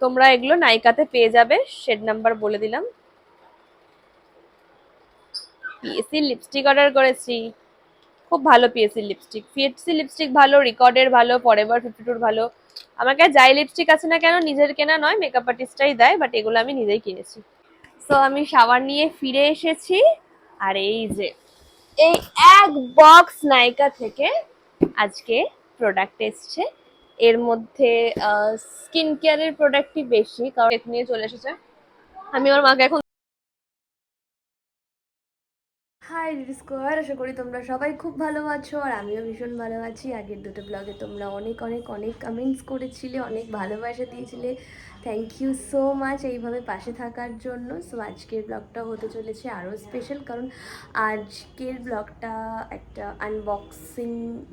তোমরা এগুলো নাইকাতে পেয়ে যাবে, শেড নাম্বার বলে দিলাম। পিএসসি লিপস্টিক অর্ডার করেছি, খুব ভালো পিএসসি লিপস্টিক ভালো, রিকর্ডের ভালো, ফরএভার 52 ভালো। আমার কাছে যাই লিপস্টিক আছে না কেন নিজের কেনা নয়, মেকআপ আর্টিস্টটাই দেয়, বাট এগুলো আমি নিজেই কিনেছি। সো আমি শাওয়ার নিয়ে ফিরে এসেছি, আর এই যে এই এক বক্স নাইকা থেকে আজকে প্রোডাক্ট এসছে। এর মধ্যে স্কিন কেয়ারের প্রোডাক্টই বেশি, কারণ নিয়ে চলে এসেছে। আমি আমার মাকে এখন হাই দিদি স্কোয়ার, আশা করি তোমরা সবাই খুব ভালো আছো, আর আমিও ভীষণ ভালো আছি। আগের দুটো ব্লগে তোমরা অনেক অনেক অনেক কমেন্টস করেছিলে, অনেক ভালোবাসা দিয়েছিলে, থ্যাংক ইউ সো মাচ এইভাবে পাশে থাকার জন্য। সো আজকের ব্লগটা হতে চলেছে আরও স্পেশাল, কারণ আজকের ব্লগটা একটা আনবক্সিং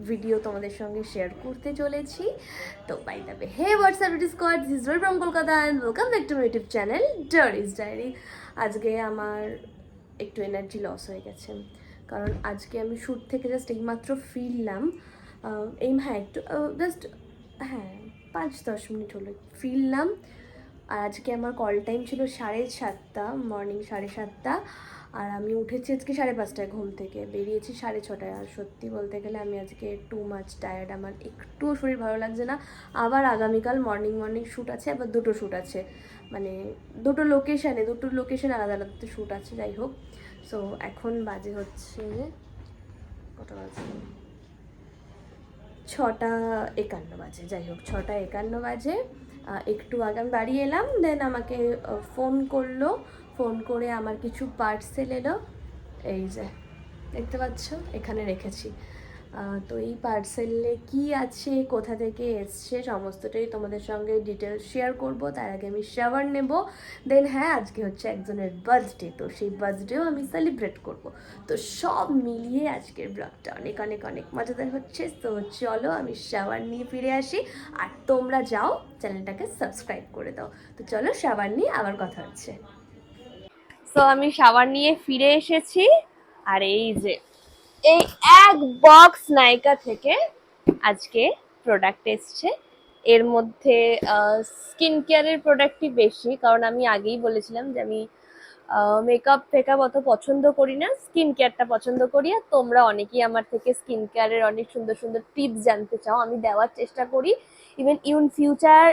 ভিডিও তোমাদের সঙ্গে শেয়ার করতে চলেছি। তো by the way, hey what's up দিদি square, this is from Kolkata and welcome back to my YouTube channel Doris diary. আজকে আমার একটু এনার্জি লস হয়ে গেছে, কারণ আজকে আমি শ্যুট থেকে জাস্ট এইমাত্র ফিরলাম। হ্যাঁ একটু জাস্ট, হ্যাঁ 5-10 মিনিট হলো ফিরলাম। আর আজকে আমার কল টাইম ছিল 7:30, মর্নিং 7:30, আর আমি উঠেছি আজকে 5:30টায় ঘুম থেকে, বেরিয়েছি 6:30টায়। আর সত্যি বলতে গেলে আমি আজকে টু মাচ টায়ার্ড, আমার একটুও শরীর ভালো লাগছে না। আবার আগামীকাল মর্নিং শ্যুট আছে, আবার দুটো শ্যুট আছে, মানে দুটো লোকেশানে আলাদা আলাদা শ্যুট আছে। যাই হোক, সো এখন বাজে হচ্ছে কটা বাজে, 6:51 বাজে। যাই হোক, 6:51 বাজে। একটু আগে আমি বাড়ি এলাম, দেন আমাকে ফোন করে আমার কিছু পার্সেল এলো, এই যে দেখতে পাচ্ছ এখানে রেখেছি। তো এই পার্সেলে কি আছে, কোথা থেকে এসছে, সমস্তটাই তোমাদের সঙ্গে ডিটেলস শেয়ার করব। তার আগে আমি শাওয়ার নেব, দেন হ্যাঁ আজকে হচ্ছে একজনের বার্থডে, তো সেই বার্থডেও আমি সেলিব্রেট করব। তো সব মিলিয়ে আজকের ব্লগটা অনেক অনেক অনেক মজাদার হচ্ছে। তো চলো আমি শাওয়ার নিয়ে ফিরে আসি, আর তোমরা যাও চ্যানেলটাকে সাবস্ক্রাইব করে দাও। তো চলো শাওয়ার নিয়ে আবার কথা হচ্ছে। সো আমি শাওয়ার নিয়ে ফিরে এসেছি, আর এই যে এই এক বক্স নাইকা থেকে আজকে প্রোডাক্ট এসছে। এর মধ্যে স্কিন কেয়ারের প্রোডাক্টই বেশি, কারণ আমি আগেই বলেছিলাম যে আমি মেকআপ অত পছন্দ করি না, স্কিন কেয়ারটা পছন্দ করি। আর তোমরা অনেকেই আমার থেকে স্কিন কেয়ারের অনেক সুন্দর সুন্দর টিপস জানতে চাও, আমি দেওয়ার চেষ্টা করি। ইভেন ইন ফিউচার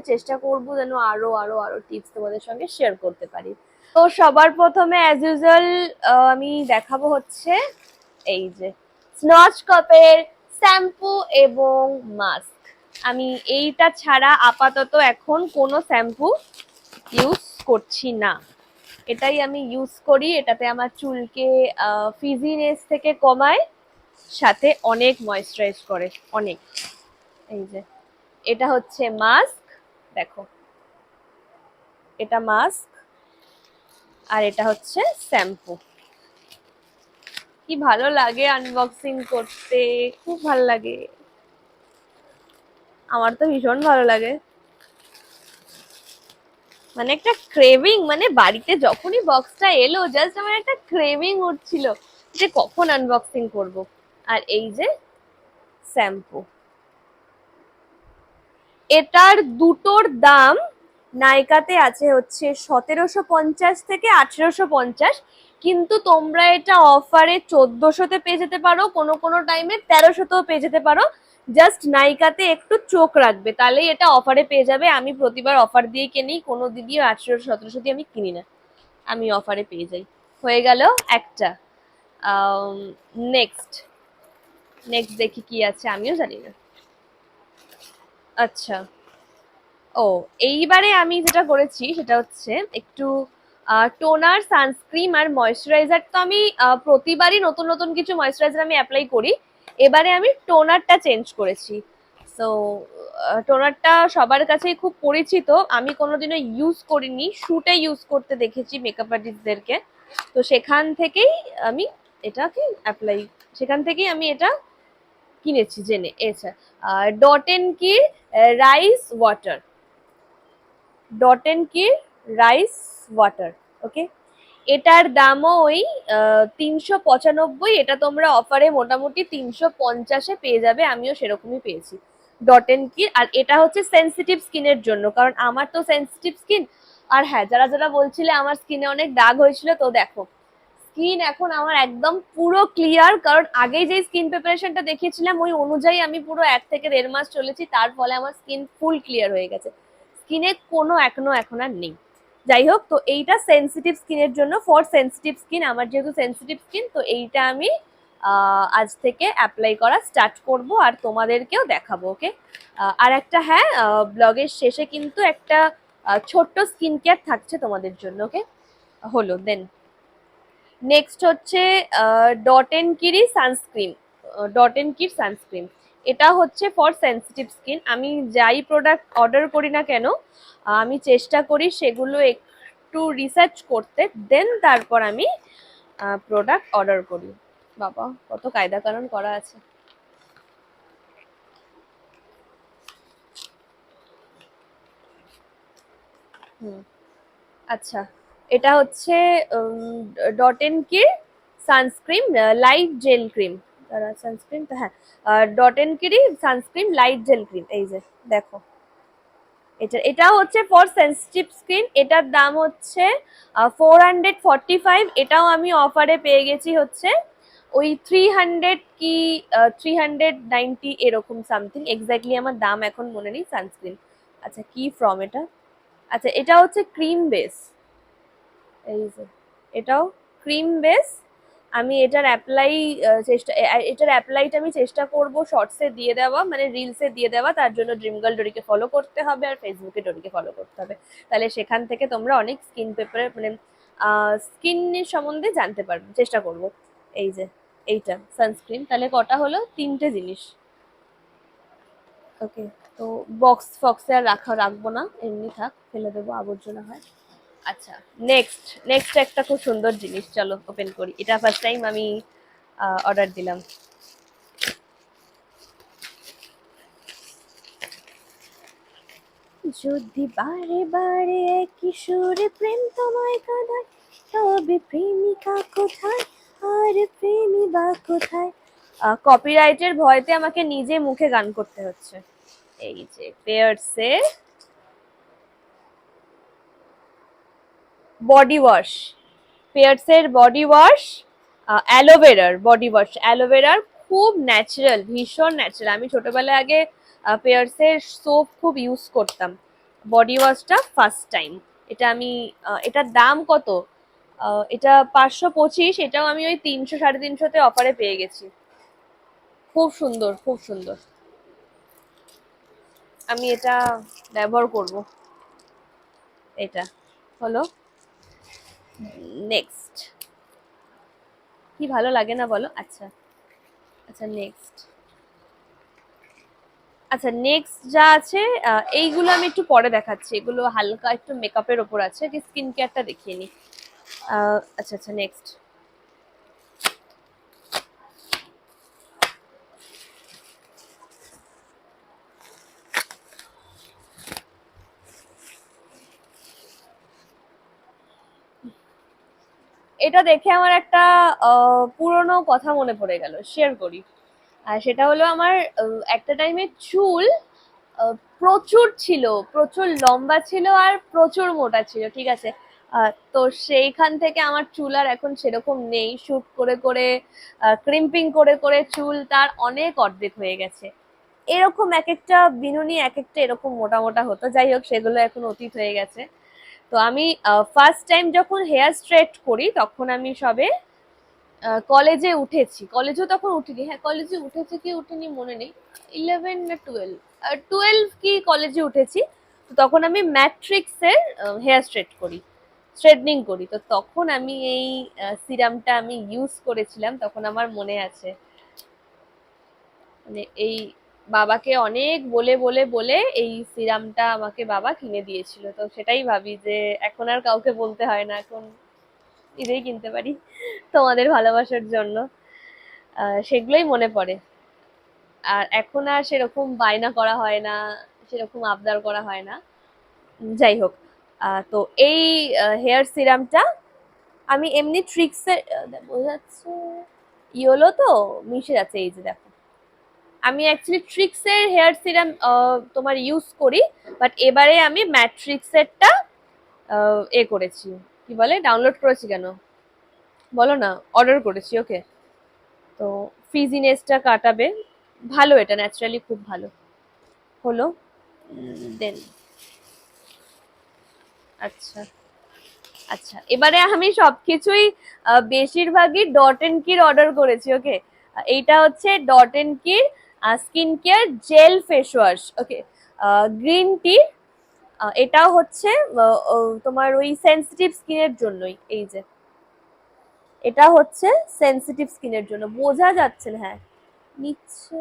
চেষ্টা করবো যেন আরো আরো আরো টিপস তোমাদের সঙ্গে শেয়ার করতে পারি। তো সবার প্রথমে অ্যাজ ইউজুয়াল আমি দেখাবো হচ্ছে এই যে স্নচ কাপের শ্যাম্পু এবং মাস্ক। আমি এইটা ছাড়া আপাতত এখন কোনো শ্যাম্পু ইউজ করছি না, এটাই আমি ইউজ করি। এটাতে আমার চুলকে ফিজিনেস থেকে কমায়, সাথে অনেক ময়েশ্চারাইজ করে, অনেক। এই যে এটা হচ্ছে মাস্ক, দেখো এটা মাস্ক, আর এটা হচ্ছে শ্যাম্পু। কি ভালো লাগে আনবক্সিং করতে, খুব ভালো লাগে, আমার তো ভীষণ ভালো লাগে। মানে একটা ক্রেভিং, মানে বাড়িতে যখনই বক্সটা এলো জাস্ট আমার একটা ক্রেভিং উঠছিল যে কখন আনবক্সিং করব। আর এই যে শ্যাম্পু, এটার দুটোর দাম নাইকাতে আছে হচ্ছে 1750 থেকে 1850, কিন্তু তোমরা এটা অফারে 1400-তে পেয়ে যেতে পারো, কোনো কোনো টাইমে 1300-তেও পেয়ে যেতে পারো। জাস্ট নাইকাতে একটু চোখ রাখবে, তাহলেই এটা অফারে পেয়ে যাবে। আমি প্রতিবার অফার দিয়ে কিনি, কোনো দিদিও 1800-1700 দিয়ে আমি কিনি না, আমি অফারে পেয়ে যাই। হয়ে গেল একটা। নেক্সট নেক্সট দেখি কি আছে, আমিও জানি না। আচ্ছা, ও এইবারে আমি যেটা করেছি সেটা হচ্ছে একটু টোনার, সানস্ক্রিন আর ময়শ্চারাইজার। তো আমি প্রতিবারই নতুন নতুন কিছু ময়শ্চারাইজার আমি অ্যাপ্লাই করি, এবারে আমি টোনারটা চেঞ্জ করেছি। সো টোনারটা সবার কাছেই খুব পরিচিত, আমি কোনোদিনও ইউজ করিনি, শুটে ইউজ করতে দেখেছি মেকআপ আর্টিস্টদেরকে। তো সেখান থেকেই আমি এটাকে অ্যাপ্লাই, সেখান থেকেই আমি এটা কিনেছি জেনে। এছা ডট এন কি রাইস ওয়াটার, ডট এন্ড কি রাইস ওয়াটার, ওকে। এটার দামও ওই 395, এটা তোমরা অফারে মোটামুটি 350-এ পেয়ে যাবে, আমিও সেরকমই পেয়েছি। ডট এন্ড কি। আর এটা হচ্ছে সেনসিটিভ স্কিনের জন্য, কারণ আমার তো সেনসিটিভ স্কিন। আর হ্যাঁ, যারা যারা বলছিলে আমার স্কিনে অনেক দাগ হয়েছিল, তো দেখো স্কিন এখন আমার একদম পুরো ক্লিয়ার, কারণ আগে যে স্কিন প্রিপারেশনটা দেখিয়েছিলাম ওই অনুযায়ী আমি পুরো 1 থেকে 1.5 মাস চলেছি, তার ফলে আমার স্কিন ফুল ক্লিয়ার হয়ে গেছে, স্কিনে কোনো একনো এখন আর নেই। যাই হোক, তো এইটা সেনসিটিভ স্কিনের জন্য, ফর সেনসিটিভ স্কিন, আমার যেহেতু সেনসিটিভ স্কিন, তো এইটা আমি আজ থেকে অ্যাপ্লাই করা স্টার্ট করব আর তোমাদেরকেও দেখাবো। ওকে, আর একটা হ্যাঁ, ব্লগের শেষে কিন্তু একটা ছোট্ট স্কিন কেয়ার থাকছে তোমাদের জন্য। ওকে, হলো দেন। নেক্সট হচ্ছে Dot and Key sunscreen. Dot and Key sunscreen, এটা হচ্ছে ফর সেনসিটিভ স্কিন। আমি যাই প্রোডাক্ট অর্ডার করি না কেন, আমি চেষ্টা করি সেগুলো একটু রিসার্চ করতে, দেন তারপর আমি প্রোডাক্ট অর্ডার করি। বাবা কত কায়দা কানুন করা আছে। হুম, আচ্ছা, এটা হচ্ছে Dot and Key sunscreen light gel cream. Sunscreen তো হ্যাঁ, Dot and Key sunscreen light gel cream, এই যে দেখো, এটা হচ্ছে ফর সেনসিটিভ স্কিন। এটার দাম হচ্ছে 445। এটাও আমি অফারে পেয়ে গেছি হচ্ছে ওই 300 কি 390 এরকম সামথিং, এক্স্যাক্টলি আমার দাম এখন মনে নেই। সানস্ক্রিন, আচ্ছা কি ফ্রম এটা, আচ্ছা এটা হচ্ছে ক্রিম বেস, এই যে এটাও ক্রিম বেস। আমি এটার অ্যাপ্লাই এটার অ্যাপ্লাইটা আমি চেষ্টা করব শর্টসে দিয়ে দেওয়া, মানে রিলসে দিয়ে দেওয়া। তার জন্য ড্রিম গার্ল ডোরিকে ফলো করতে হবে আর ফেসবুকে ডোরিকে ফলো করতে হবে, তাহলে সেখান থেকে তোমরা অনেক স্কিন পেপারে মানে স্কিনের সম্বন্ধে জানতে পারবে, চেষ্টা করব। এই যে এইটা সানস্ক্রিন, তাহলে কটা হলো, 3টে জিনিস। ওকে, তো বক্স ফক্সে আর রাখবো না, এমনি থাক, ফেলে দেবো, আবর্জনা হয়। আচ্ছা, নেক্সট একটা খুব সুন্দর জিনিস, চলো ওপেন করি। এটা ফার্স্ট টাইম আমি অর্ডার দিলাম। যদি বারে বারে একই সুরে প্রেম তোমায় কাঁদায়, তবে প্রেমিকা কোথায় আর প্রেমী বা কোথায়। কপিরাইটের ভয়তে আমাকে নিজে মুখে গান করতে হচ্ছে। এই যে পেয়ার্সের বডি ওয়াশ, পেয়ার্সের বডি ওয়াশ, অ্যালোভেরার বডি ওয়াশ, অ্যালোভেরার খুব ন্যাচারাল, ভীষণ ন্যাচারাল। আমি ছোটবেলায় আগে পেয়ার্সের সোপ খুব ইউজ করতাম, বডি ওয়াশটা ফার্স্ট টাইম। এটা আমি এটার দাম কত, এটা 525, এটাও আমি ওই 300 সাড়ে 300-তে অফারে পেয়ে গেছি। খুব সুন্দর, খুব সুন্দর, আমি এটা ব্যবহার করব। এটা হলো নেক্সট, কি ভালো লাগে না বলো। আচ্ছা আচ্ছা নেক্সট, আচ্ছা নেক্সট যা আছে এইগুলো আমি একটু পরে দেখাচ্ছি, এগুলো হালকা একটু মেকআপের ওপর আছে, কি স্কিন কেয়ারটা দেখিয়ে নি। আচ্ছা আচ্ছা নেক্সট, এটা দেখে আমার একটা পুরনো কথা মনে পড়ে গেল, শেয়ার করি। আর সেটা হলো আমার একটা টাইমে চুল প্রচুর ছিল, প্রচুর লম্বা ছিল আর প্রচুর মোটা ছিল, ঠিক আছে। তো সেইখান থেকে আমার চুল আর এখন সেরকম নেই, শুট করে করে ক্রিম্পিং করে করে চুল তার অনেক অর্ধেক হয়ে গেছে। এরকম এক একটা বিনুনি এক একটা এরকম মোটা মোটা হতো, যাই হোক সেগুলো এখন অতীত হয়ে গেছে। তো আমি ফার্স্ট টাইম যখন হেয়ার স্ট্রেট করি তখন আমি সবে কলেজে উঠেছি, কলেজেও তখন উঠিনি, হ্যাঁ কলেজে উঠেছে কি উঠিনি মনে নেই, 11 না 12, 12 কি কলেজে উঠেছি। তো তখন আমি ম্যাট্রিক্সের হেয়ার স্ট্রেট করি, স্ট্রেটনিং করি। তো তখন আমি এই সিরামটা আমি ইউজ করেছিলাম, তখন আমার মনে আছে। মানে এই বাবাকে অনেক বলে বলে বলে এই সিরামটা আমাকে বাবা কিনে দিয়েছিল, তো সেটাই ভাবি যে এখন আর কাউকে বলতে হয় না, এখন নিজেই কিনতে পারি তোমাদের ভালোবাসার জন্য। সেগুলোই মনে পড়ে। আর এখন আর সেরকম বায়না করা হয় না, সেরকম আবদার করা হয় না। যাই হোক, তো এই হেয়ার সিরামটা আমি এমনি ট্রিক্সের, বোঝা যাচ্ছে ইয়েলো তো মিশে যাচ্ছে, এই যে দেখো আমি অ্যাকচুয়ালি ট্রিক্সের হেয়ার সিরাম তোমার ইউজ করি, বাট এবারে আমি ম্যাট্রিক্সেরটা করেছি, কি বলে, ডাউনলোড করেছি কেন বলো না, অর্ডার করেছি। ওকে, তো ফ্রিজিনেসটা কাটাবে, ভালো, এটা ন্যাচারালি খুব ভালো হলো। দেন আচ্ছা আচ্ছা, এবারে আমি সবকিছুই বেশিরভাগই ডট এন্ড কির অর্ডার করেছি। ওকে, এইটা হচ্ছে ডট এন্ড কির skin care gel face wash. Okay, green tea, এটাও হচ্ছে তোমার ওই সেন্সিটিভ স্কিনের জন্যই। এই যে এটা হচ্ছে সেন্সিটিভ স্কিনের জন্য, বোঝা যাচ্ছে না, হ্যাঁ নিচ্ছে,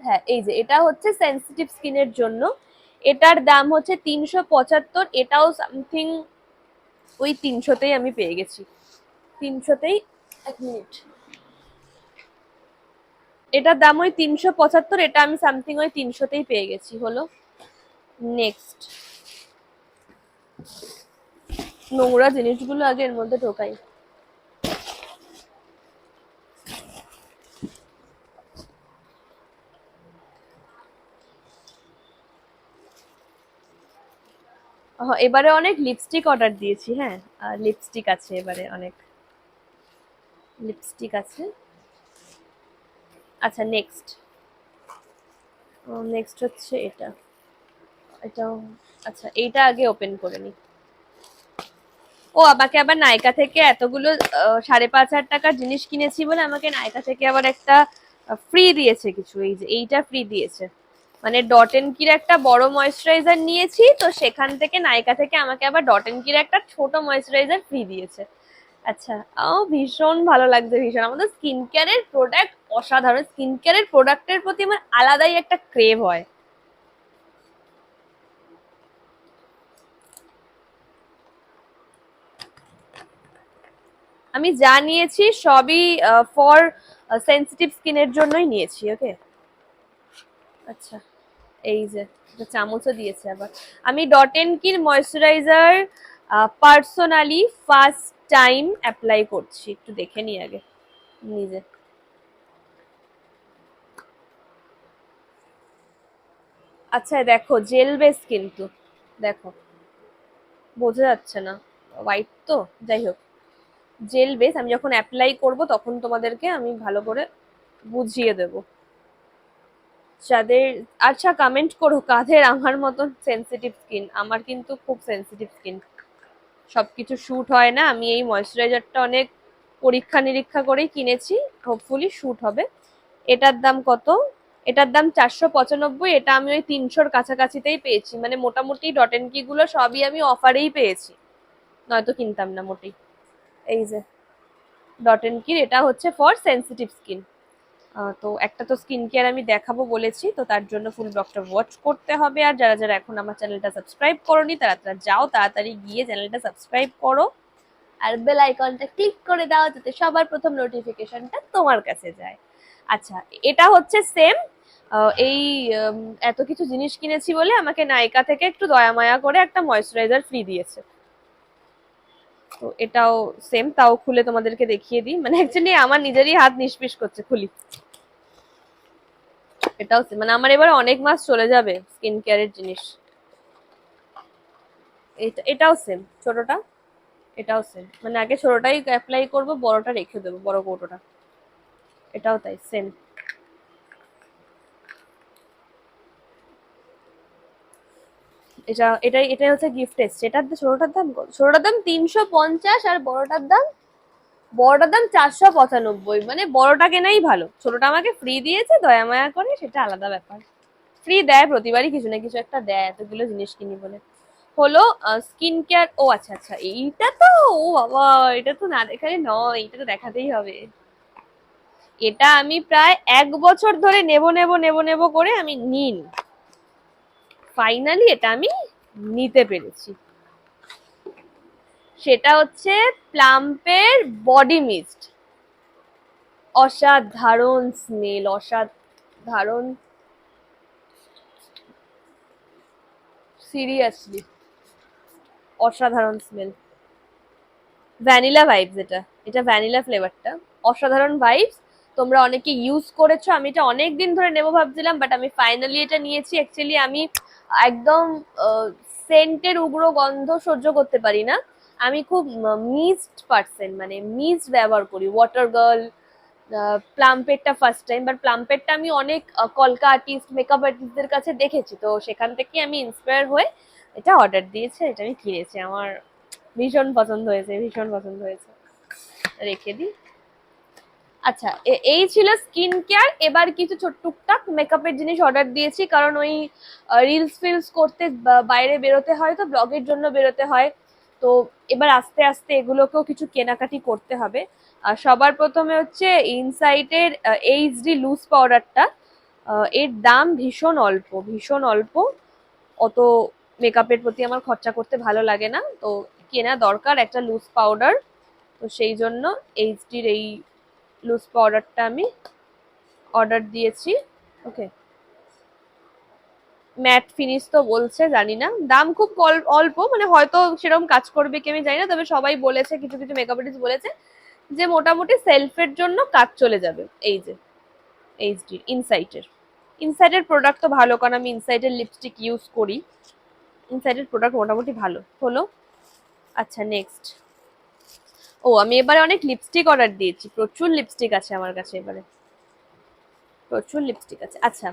হ্যাঁ এই যে এটা হচ্ছে সেন্সিটিভ স্কিনের জন্য, এটার দাম হচ্ছে 375, এটাও সামথিং ওই 300তেই আমি পেয়ে গেছি, 300তেই। এক মিনিট, এটার দাম ওই 375, এটা আমি সামথিং ওই 300তেই পেয়ে গেছি। হলো, নেক্সট, নোংরা জিনিসগুলো আগে এর মধ্যে ঢোকাই। এবারে অনেক লিপস্টিক অর্ডার দিয়েছি, হ্যাঁ লিপস্টিক আছে, এবারে অনেক লিপস্টিক আছে। আচ্ছা নেক্সট, নেক্সট হচ্ছে এটা, এটাও, আচ্ছা এইটা আগে ওপেন করে নি। ও আমাকে আবার নাইকা থেকে এতগুলো 5,500 টাকার জিনিস কিনেছি বলে আমাকে নাইকা থেকে আবার একটা ফ্রি দিয়েছে কিছু, এই যে এইটা ফ্রি দিয়েছে, মানে ডট এন্ড কির একটা বড় ময়েশ্চারাইজার নিয়েছি, তো সেখান থেকে নাইকা থেকে আমাকে আবার ডট এন্ড কির একটা ছোট ময়েশ্চারাইজার ফ্রি দিয়েছে। আচ্ছা, ও ভীষণ ভালো লাগছে, ভীষণ, আমাদের স্কিন কেয়ারের প্রোডাক্ট অসাধারণ, স্কিন কেয়ারের প্রোডাক্টের প্রতি আমার আলাদাই একটা ক্রেভ হয়। আমি যা নিয়েছি সবই ফর সেন্সিটিভ স্কিনের জন্যই নিয়েছি। ওকে, আচ্ছা এই যে চামচও দিয়েছে আবার। আমি ডট এন্ড কির moisturiser personally first time apply করছি, একটু দেখে নি আগে নিজে। আচ্ছা দেখো জেল বেস, কিন্তু দেখো বোঝা যাচ্ছে না, হোয়াইট তো, যাই হোক জেল বেস, আমি যখন অ্যাপ্লাই করব তখন তোমাদেরকে আমি ভালো করে বুঝিয়ে দেব। যাদের, আচ্ছা কমেন্ট করো কাদের আমার মতন সেন্সিটিভ স্কিন, আমার কিন্তু খুব সেন্সিটিভ স্কিন, সবকিছু শুট হয় না। আমি এই ময়শ্চারাইজারটা অনেক পরীক্ষা নিরীক্ষা করেই কিনেছি, হোপফুলি শুট হবে। এটার দাম কত, এটার দাম 495, এটা আমি ওই 300-র কাছাকাছিতেই পেয়েছি, মানে মোটামুটি ডট এন্ড কি গুলো সবই আমি অফারেই পেয়েছি, নয়তো কিনতাম না মোটেই। এই যে ডট এন্ড কির, এটা হচ্ছে ফর সেন্সিটিভ স্কিন। তো একটা তো স্কিন কেয়ার আমি দেখাবো বলেছি, তো তার জন্য ফুল ব্লগটা ওয়াচ করতে হবে। আর যারা যারা এখন আমার চ্যানেলটা সাবস্ক্রাইব করোনি তারা তারা যাও তাড়াতাড়ি গিয়ে চ্যানেলটা সাবস্ক্রাইব করো, আর বেল আইকনটা ক্লিক করে দাও যাতে সবার প্রথম নোটিফিকেশনটা তোমার কাছে যায়। আচ্ছা, এটা হচ্ছে সেম, এই এত কিছু জিনিস কিনেছি বলে আমাকে নাইকা থেকে একটু দয়া মায়া করে একটা ময়শ্চারাইজার ফ্রি দিয়েছে, তো এটাও সেম, তাও খুলে তোমাদেরকে দেখিয়ে দিই, মানে অ্যাকচুয়ালি আমার নিজেরই হাত নিষ্পিস করছে, খুলি। এটাও মানে আমার এবার অনেক মাস চলে যাবে স্কিন কেয়ারের জিনিস। এটাও সেম, ছোটটা, এটাও সেম, মানে আগে ছোটটাই অ্যাপ্লাই করব, বড়টা রেখে দেবো, বড় কৌটোটা। এটাও তাই সেম। এটাই হচ্ছে গিফট এসছে। এটার ছোটটার দাম কত, ছোটটার দাম 350, আর বড়টার দাম 495, মানে বড়টা কেনাই ভালো, ছোটটা আমাকে ফ্রি দিয়েছে দয়া মায়া করে, সেটা আলাদা ব্যাপার। ফ্রি দেয় প্রতিবারই, কিছু না কিছু একটা দেয়, এতগুলো জিনিস কিনি বলে। হলো স্কিন কেয়ার, ও আচ্ছা আচ্ছা, এইটা তো, ও বাবা, এটা তো না দেখালে নয়, এটা তো দেখাতেই হবে। এটা আমি প্রায় 1 বছর ধরে নেব নেব নেব নেব করে আমি নিন, ফাইনালি এটা আমি নিতে পেরেছি। সেটা হচ্ছে প্লাম্পের বডি মিস্ট, অসাধারণ স্মেল, অসাধারণ, সিরিয়াসলি অসাধারণ স্মেল। ভ্যানিলা ভাইবস, এটা এটা ভ্যানিলা ফ্লেভারটা, অসাধারণ ভাইবস। তোমরা অনেকে ইউজ করেছো, আমি এটা অনেক দিন ধরে নেবো ভাবছিলাম, বাট আমি ফাইনালি এটা নিয়েছি। অ্যাকচুয়ালি আমি একদম সেন্টের উগ্র গন্ধ সহ্য করতে পারি না। আমি খুব মিস্ট পার্সন, মানে মিস্ট ব্যবহার করি। ওয়াটার গার্ল, প্লাম্পেটটা ফার্স্ট টাইম, বাট প্লাম্পেটটা আমি অনেক কলকা আর্টিস্ট, মেকআপ আর্টিস্টদের কাছে দেখেছি, তো সেখান থেকে আমি ইন্সপায়ার হয়ে এটা অর্ডার দিয়েছি, এটা আমি কিনেছি। আমার ভীষণ পছন্দ হয়েছে, ভীষণ পছন্দ হয়েছে। রেখে দিই। আচ্ছা, এই ছিল স্কিন কেয়ার। এবার কিছু টুকটাক মেকআপের জিনিস অর্ডার দিয়েছি, কারণ ওই রিলস ফিলস করতে বাইরে বেরোতে হয়, তো ব্লগের জন্য বেরোতে হয়। তো এবার আস্তে আস্তে এগুলোকেও কিছু কেনাকাটি করতে হবে। সবার প্রথমে হচ্ছে ইনসাইটের এইচডি লুজ পাউডারটা। এর দাম ভীষণ অল্প, ভীষণ অল্প। অত মেকআপের প্রতি আমার খরচা করতে ভালো লাগে না, তো কেনা দরকার একটা লুজ পাউডার। তো সেই জন্য এইচডির এই লুজ পাউডারটা আমি অর্ডার দিয়েছি। ওকে, ম্যাট ফিনিশ তো বলছে, জানি না, দাম খুব অল্প, মানে হয়তো সেরকম কাজ করবে কি আমি জানি না, তবে সবাই বলেছে, কিছু কিছু মেকআপ আর্টিস্ট বলেছে যে মোটামুটি সেলফের জন্য কাজ চলে যাবে। এই যে এইচডি ইনসাইটের প্রোডাক্ট তো ভালো, কারণ আমি ইনসাইটের লিপস্টিক ইউজ করি। ইনসাইটের প্রোডাক্ট মোটামুটি ভালো হলো। আচ্ছা, নেক্সট, আমি এবারে অনেক লিপস্টিক অর্ডার দিয়েছি, প্রচুর লিপস্টিক আছে আমার কাছে এবারে, প্রচুর লিপস্টিক আছে। আচ্ছা,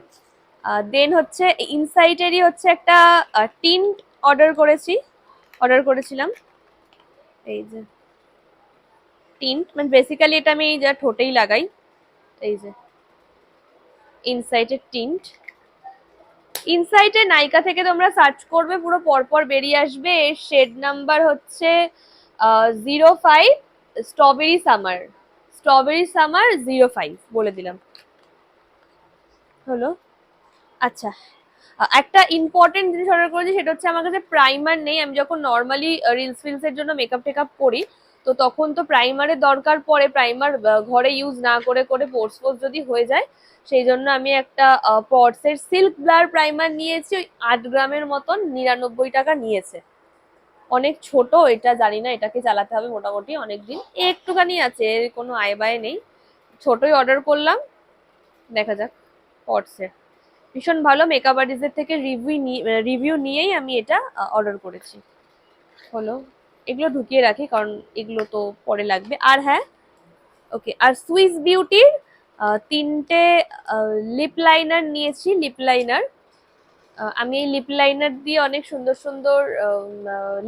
দেন হচ্ছে ইনসাইটেরই হচ্ছে একটা টিন্ট অর্ডার করেছিলাম। এই যে টিন্ট, মানে বেসিক্যালি এটা আমি যা ঠোঁটেই লাগাই। এই যে ইনসাইটের টিন্ট, ইনসাইটে নাইকা থেকে তোমরা সার্চ করবে, পুরো পরপর বেরিয়ে আসবে। এর শেড নাম্বার হচ্ছে 05 স্ট্রবেরি সামার 05 বলে দিলাম। হলো। আচ্ছা, একটা ইম্পর্টেন্ট জিনিস অর্ডার করেছি, সেটা হচ্ছে আমার কাছে প্রাইমার নেই। আমি যখন নর্মালি রিলস ফিলসের জন্য মেকআপ টেকআপ করি, তো তখন তো প্রাইমারের দরকার পড়ে। প্রাইমার ঘরে ইউজ না করে করে পোর্স ফোর্স যদি হয়ে যায়, সেই জন্য আমি একটা পর্সের সিল্ক ব্লার প্রাইমার নিয়েছি। ওই 8 গ্রামের মতন, 99 টাকা নিয়েছে। অনেক ছোট এটা, জানি না এটাকে চালাতে হবে মোটামুটি অনেকদিন। একটুখানি আছে, এর কোনো আয় বায় নেই, ছোটই অর্ডার করলাম, দেখা যাক। পর্সের ভীষণ ভালো, মেকআপ আর্টিস্টদের থেকে রিভিউ নিয়েই আমি এটা অর্ডার করেছি। হলো, এগুলো ঢুকিয়ে রাখি কারণ এগুলো তো পরে লাগবে। আর হ্যাঁ, ওকে, আর সুইস বিউটির 3টে লিপ লাইনার নিয়েছি। লিপ লাইনার, আমি এই লিপ লাইনার দিয়ে অনেক সুন্দর সুন্দর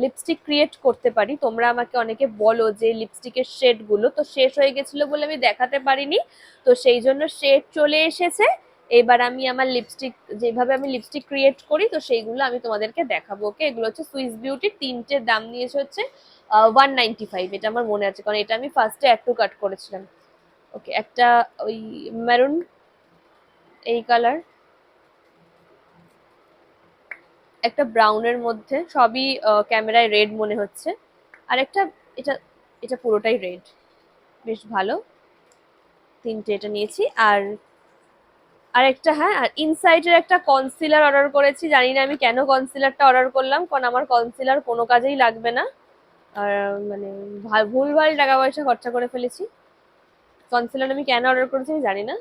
লিপস্টিক ক্রিয়েট করতে পারি। তোমরা আমাকে অনেকে বলো যে লিপস্টিকের শেডগুলো তো শেষ হয়ে গেছিলো বলে আমি দেখাতে পারিনি, তো সেই জন্য শেড চলে এসেছে। এবার আমি আমার লিপস্টিক, যেভাবে আমি লিপস্টিক ক্রিয়েট করি, তো সেইগুলো আমি তোমাদেরকে দেখাবো। ওকে, এগুলো হচ্ছে সুইস বিউটির, 3টের দাম নিয়েছে হচ্ছে 195। এটা আমার মনে আছে, কারণ এটা আমি ফার্স্টে অ্যাড টু কাট করেছিলাম। ওকে, একটা ওই মেরুন এই কালার, একটা ব্রাউনের মধ্যে, সবই ক্যামেরায় রেড মনে হচ্ছে, আর একটা, এটা এটা পুরোটাই রেড, বেশ ভালো। 3টে এটা নিয়েছি। আর একটা, হ্যাঁ, আর ইনসাইটের একটা কনসিলার অর্ডার করেছি। জানি না আমি কেন কনসিলারটা অর্ডার করলাম, কারণ আমার কনসিলার কোনো কাজেই লাগবে না, আর মানে ভুলভাল টাকা পয়সা খরচা করে ফেলেছি। কনসিলার আমি কেন অর্ডার করেছি আমি জানি না,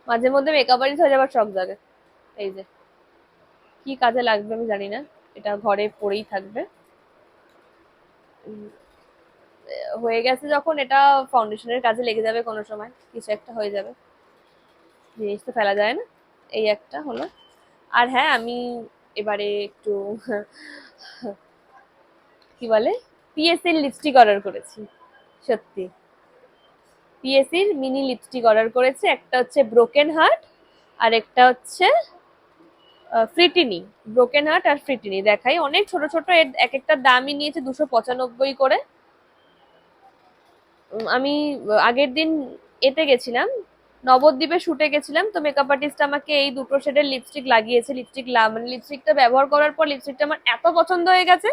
মাঝে মধ্যে মেকআপ আর্টিস্ট হয়ে যাবার শখ জাগে। এই যে, কি কাজে লাগবে আমি জানি না, এটা ঘরে পড়েই থাকবে। হয়ে গেছে যখন, এটা ফাউন্ডেশনের কাজে লেগে যাবে কোনো সময়, কিছু একটা হয়ে যাবে, জিনিস তো ফেলা যায় না। এই একটা হলো। আর হ্যাঁ, আমি এবারে একটু কি বলে, পিএসসির লিপস্টিক অর্ডার করেছি। সত্যি, পিএসসির মিনি লিপস্টিক অর্ডার করেছি। একটা হচ্ছে ব্রোকেন হার্ট, আর একটা হচ্ছে ফ্রিটিনি। ব্রোকেন হার্ট আর ফ্রিটিনি দেখাই, অনেক ছোট ছোট, এক একটা দামই নিয়েছে 295 করে। আমি আগের দিন এতে গেছিলাম, নবদ্বীপে শুটে গেছিলাম, তো মেকআপ আর্টিস্ট আমাকে এই দুটো শেডের লিপস্টিক লাগিয়েছে। মানে লিপস্টিকটা ব্যবহার করার পর লিপস্টিকটা আমার এত পছন্দ হয়ে গেছে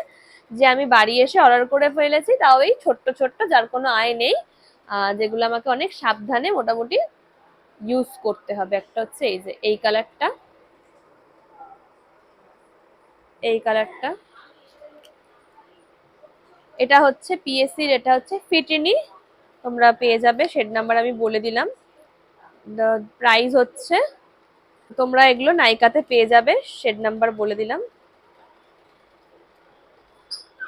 যে আমি বাড়ি এসে অর্ডার করে ফেলেছি, তাও এই ছোট্ট ছোট্ট, যার কোনো আয় নেই, যেগুলো আমাকে অনেক সাবধানে মোটামুটি ইউজ করতে হবে। একটা হচ্ছে এই যে এই কালারটা, এই কালারটা, এটা হচ্ছে পিএসসির, এটা হচ্ছে ফিটিনি, তোমরা পেয়ে যাবে, শেড নাম্বার আমি বলে দিলাম। প্রাইস হচ্ছে, তোমরা এগুলো নাইকাতে পেয়ে যাবে, শেড নাম্বার বলে দিলাম।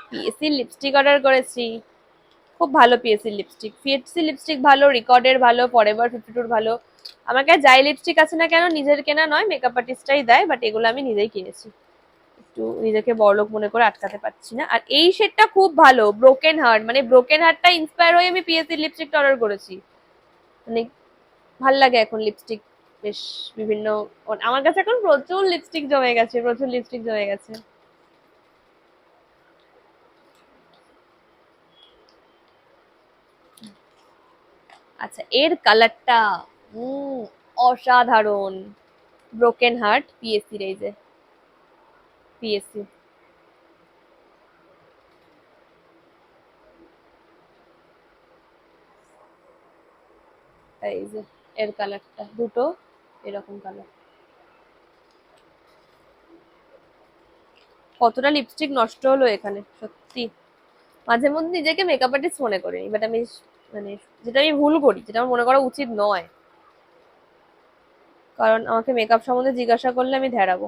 পিএসসি লিপস্টিক অর্ডার করেছি, খুব ভালো পিএসসি লিপস্টিক ভালো, রিকর্ডের ভালো, ফরএভার 52 ভালো। আমার কাছে যাই লিপস্টিক আছে না কেন নিজের কেনা নয়, মেকআপ আর্টিস্টরাই দেয়, বাট এগুলো আমি নিজেই কিনেছি। একটু নিজেকে বড়লোক মনে করে আটকাতে পারছি না। আর এই শেডটা খুব ভালো, ব্রোকেন হার্ট, মানে ব্রোকেন হার্টটা ইন্সপায়ার হয়ে আমি পিএসসি লিপস্টিকটা অর্ডার করেছি। মানে ভাল লাগে এখন লিপস্টিক বেশ বিভিন্ন, আমার কাছে এখন প্রচুর লিপস্টিক জমে গেছে, প্রচুর লিপস্টিক জমে গেছে। আচ্ছা, এর কালারটা অসাধারণ। ব্রোকেন হার্ট পিএসসি এই যে, পিএসসি। এই যে এর কালারটা, দুটো এরকম কালার। কতটা লিপস্টিক নষ্ট হলো এখানে সত্যি। মাঝে মধ্যে নিজেকে মেকআপ আর্টিস্ট মনে করিনি, বাট আমি মানে যেটা আমি ভুল করি, যেটা আমার মনে করা উচিত নয়, কারণ আমাকে মেকআপ সম্বন্ধে জিজ্ঞাসা করলে আমি ধ্যাড়াবো।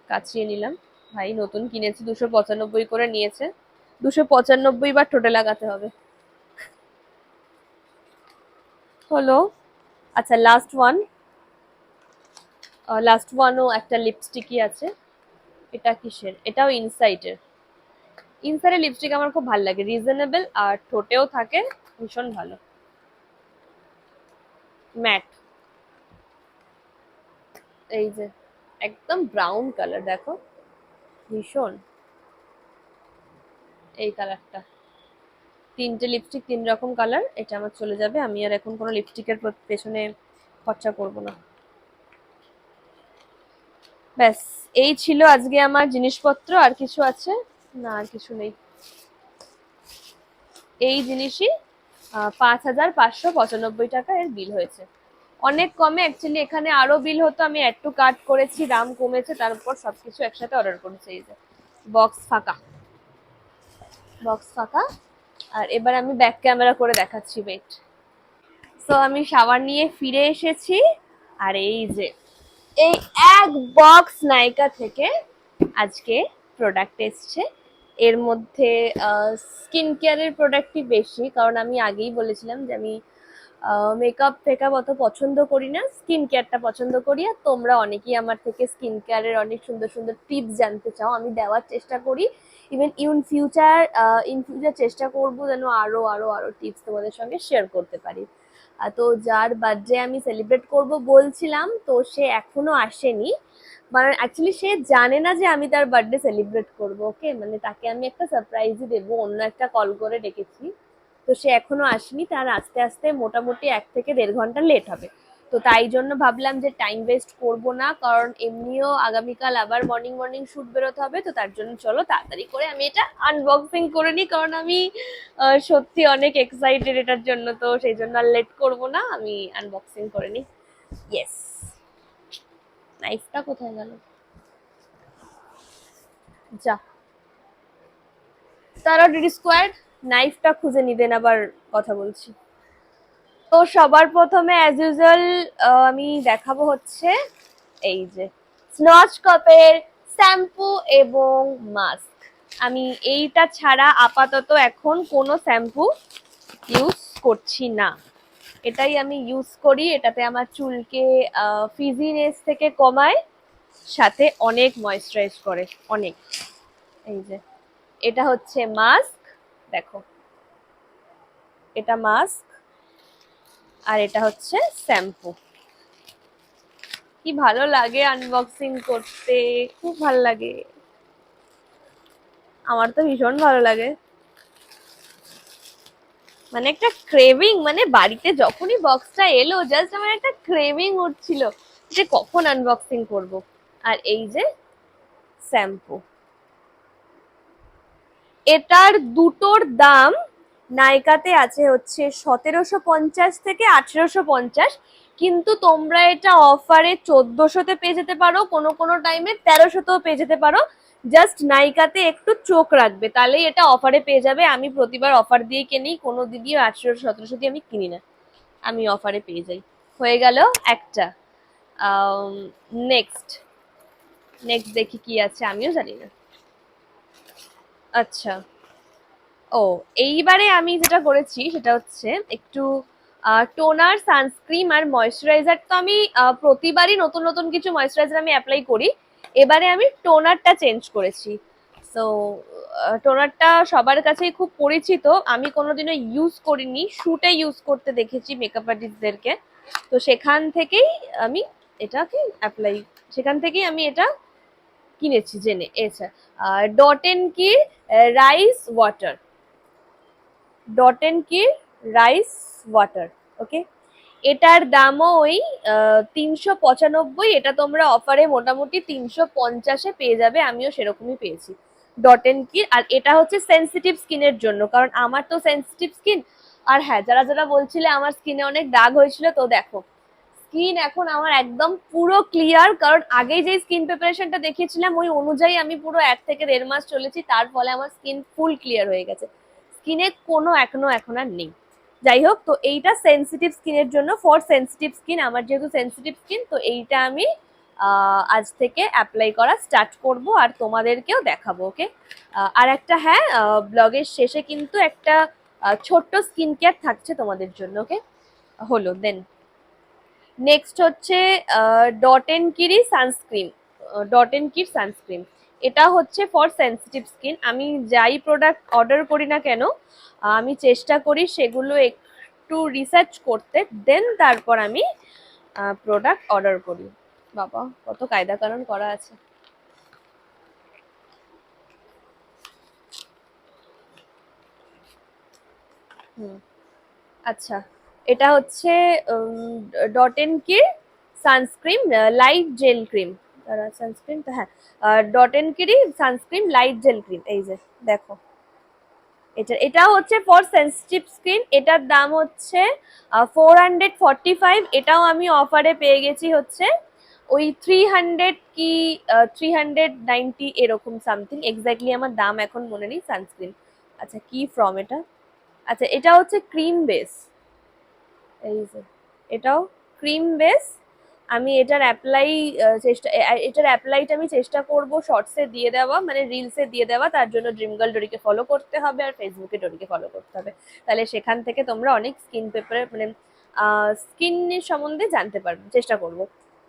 কাচিয়ে নিলাম। ভাই নতুন কিনেছি, 295 করে নিয়েছে, 295 বার ঠোঁটে লাগাতে হবে। হলো। আচ্ছা লাস্ট ওয়ানও একটা লিপস্টিকই আছে। এটা কিসের? এটাও ইনসাইটের। ইনসাইডের লিপস্টিক আমার খুব ভালো লাগে, রিজনেবল আর ঠোঁটেও থাকে, ভীষণ ভালো। ম্যাট, এই যে একদম ব্রাউন কালার, দেখো ভীষণ। এই কালারটা, তিনটে লিপস্টিক, 3 রকম কালার, এটা আমার চলে যাবে। আমি আর এখন কোনো লিপস্টিকের পেছনে খরচা করব না। ব্যাস, এই ছিল আজকে আমার জিনিসপত্র। আর কিছু আছে না? আর কিছু নেই। এই জিনিসই 5,595 টাকা এর বিল হয়েছে, অনেক কমে। অ্যাকচুয়ালি এখানে আরো বিল হতো, আমি অ্যাড টু কার্ট করেছি, দাম কমেছে, তারপর সবকিছু একসাথে অর্ডার করেছি। এই যে বক্স ফাঁকা, বক্স ফাঁকা। আর এবার আমি ব্যাক ক্যামেরা করে দেখাচ্ছি, ওয়েট। সো আমি শাওয়ার নিয়ে ফিরে এসেছি, আর এই যে এই এক বক্স নাইকা থেকে আজকে প্রোডাক্ট এসছে। এর মধ্যে স্কিন কেয়ারের প্রোডাক্টই বেশি, কারণ আমি আগেই বলেছিলাম যে আমি মেকআপ ফেকআপ অত পছন্দ করি না, স্কিন কেয়ারটা পছন্দ করি। আর তোমরা অনেকেই আমার থেকে স্কিন কেয়ারের অনেক সুন্দর সুন্দর টিপস জানতে চাও, আমি দেওয়ার চেষ্টা করি। ইভেন ইন ফিউচার চেষ্টা করবো যেন আরো আরো আরো টিপস তোমাদের সঙ্গে শেয়ার করতে পারি। তো যার বার্থডে আমি সেলিব্রেট করব বলছিলাম, তো সে এখনো আসেনি। মানে অ্যাকচুয়ালি সে জানে না যে আমি তার বার্থডে সেলিব্রেট করব, ওকে, মানে তাকে আমি একটা সারপ্রাইজই দেবো, অন্য একটা কল করে ডেকেছি। তো সে এখনো আসেনি, তার আস্তে আস্তে মোটামুটি 1 থেকে 1.5 ঘন্টা লেট হবে। তো তাই জন্য ভাবলাম যে টাইম ওয়েস্ট করবো না, কারণ এমনিও আগামীকাল আবার মর্নিং মর্নিং শুট বেরোতে হবে। তো তার জন্য চলো তাড়াতাড়ি করে আমি এটা আনবক্সিং করে নিই, কারণ আমি সত্যি অনেক এক্সাইটেড এটার জন্য। তো সেই জন্য আর লেট করবো না, আমি আনবক্সিং করে নিই। ইয়েস। নাইফটা কোথায় গেল? যা, তারা ডিডি স্কোয়াড নাইফটা খুঁজে নিবেন, আবার কথা বলছি। তো সবার প্রথমে অ্যাজ ইউজুয়াল আমি দেখাবো হচ্ছে এই যে স্নচ কাপের শ্যাম্পু এবং মাস্ক। আমি এইটা ছাড়া আপাতত এখন কোনো শ্যাম্পু ইউজ করছি না, এটাই আমি ইউজ করি। এটাতে আমার চুলকে ফিজিনেস থেকে কমায়, সাথে অনেক ময়েশ্চারাইজ করে, অনেক। এই যে এটা হচ্ছে মাস্ক, দেখো এটা মাস্ক, আর এটা হচ্ছে শ্যাম্পু। কি ভালো লাগে আনবক্সিং করতে, খুব ভালো লাগে, আমার তো ভীষণ ভালো লাগে। মানে একটা ক্রেভিং, মানে বাড়িতে যখনই বক্সটা এলো জাস্ট আমার একটা ক্রেভিং উঠছিল যে কখন আনবক্সিং করব। আর এই যে শ্যাম্পু, এটার দুটোর দাম নাইকাতে আছে হচ্ছে 1750 থেকে 1850, কিন্তু তোমরা এটা অফারে 1400-তে পেয়ে যেতে পারো, কোনো কোনো টাইমে 1300-তেও পেয়ে যেতে পারো। জাস্ট নাইকাতে একটু চোখ রাখবে, তাহলেই এটা অফারে পেয়ে যাবে। আমি প্রতিবার অফার দিয়ে কিনি, কোনো দিনই 1800-1700 দিয়ে আমি কিনি না। আমি অফারে পেয়ে যাই। হয়ে গেল একটা। নেক্সট নেক্সট দেখি কি আছে, আমিও জানি না। আচ্ছা, ও এইবারে আমি যেটা করেছি সেটা হচ্ছে একটু টোনার, সানস্ক্রিন আর ময়শ্চারাইজার। তো আমি প্রতিবারই নতুন নতুন কিছু ময়শ্চারাইজার আমি অ্যাপ্লাই করি, এবারে আমি টোনারটা চেঞ্জ করেছি। সো টোনারটা সবার কাছেই খুব পরিচিত, আমি কোনোদিনও ইউজ করিনি, শুটে ইউজ করতে দেখেছি মেকআপ আর্টিস্টদেরকে। তো সেখান থেকেই আমি এটাকে অ্যাপ্লাই, সেখান থেকেই আমি এটা কিনেছি জেনে। এছাড়া ডট এন্ড কি রাইস ওয়াটার, ডট এন্ড কি রাইস ওয়াটার, ওকে। এটার দামও ওই 395, এটা তোমরা অফারে মোটামুটি 350-এ পেয়ে যাবে, আমিও সেরকমই পেয়েছি ডট এন্ড কি। আর এটা হচ্ছে সেন্সিটিভ স্কিনের জন্য, কারণ আমার তো সেন্সিটিভ স্কিন। আর হ্যাঁ, যারা যারা বলছিলে আমার স্কিনে অনেক দাগ হয়েছিল, তো দেখো স্কিন এখন আমার একদম পুরো ক্লিয়ার, কারণ আগে যে স্কিন প্রিপারেশনটা দেখিয়েছিলাম ওই অনুযায়ী আমি পুরো 1 থেকে 1.5 মাস চলেছি, তার ফলে আমার স্কিন ফুল ক্লিয়ার হয়ে গেছে, স্কিনে কোনো একনো এখন আর নেই। যাই হোক, তো এইটা সেন্সিটিভ স্কিনের জন্য, ফর সেন্সিটিভ স্কিন, আমার যেহেতু সেন্সিটিভ স্কিন, তো এইটা আমি আজ থেকে অ্যাপ্লাই করা স্টার্ট করব আর তোমাদেরকেও দেখাবো, ওকে। আর একটা হ্যাঁ, ব্লগের শেষে কিন্তু একটা ছোট্ট স্কিন কেয়ার থাকছে তোমাদের জন্য, ওকে। হলো দেন। নেক্সট হচ্ছে Dot and Key sunscreen, Dot and Key sunscreen. এটা হচ্ছে ফর সেন্সিটিভ স্কিন। আমি যাই প্রোডাক্ট অর্ডার করি না কেন, আমি চেষ্টা করি সেগুলো একটু রিসার্চ করতে, দেন তারপর আমি প্রোডাক্ট অর্ডার করি। বাবা কত কায়দা কানুন করা আছে। হুম, আচ্ছা, এটা হচ্ছে Dot and Key sunscreen light gel cream, sunscreen তো হ্যাঁ, Dot and Key sunscreen light gel cream, এই যে দেখো, এটা হচ্ছে ফর সেন্সিটিভ স্কিন। এটার দাম হচ্ছে 445, এটাও আমি অফারে পেয়ে গেছি হচ্ছে ওই 300 কি 390 এরকম সামথিং, এক্স্যাক্টলি আমার দাম এখন মনে নেই। সানস্ক্রিন, আচ্ছা কি ফ্রম এটা, আচ্ছা এটা হচ্ছে ক্রিম বেস, এই যে এটাও ক্রিম বেস। আমি এটার অ্যাপ্লাই এটার অ্যাপ্লাইটা আমি চেষ্টা করব শর্টসে দিয়ে দেওয়া, মানে রিলসে দিয়ে দেওয়া, তার জন্য ড্রিম গার্ল ডোরিকে ফলো করতে হবে আর ফেসবুকে ডোরিকে ফলো করতে হবে, তাহলে সেখান থেকে তোমরা অনেক স্কিন পেপারে মানে স্কিনের সম্বন্ধে জানতে পারবে, চেষ্টা করব।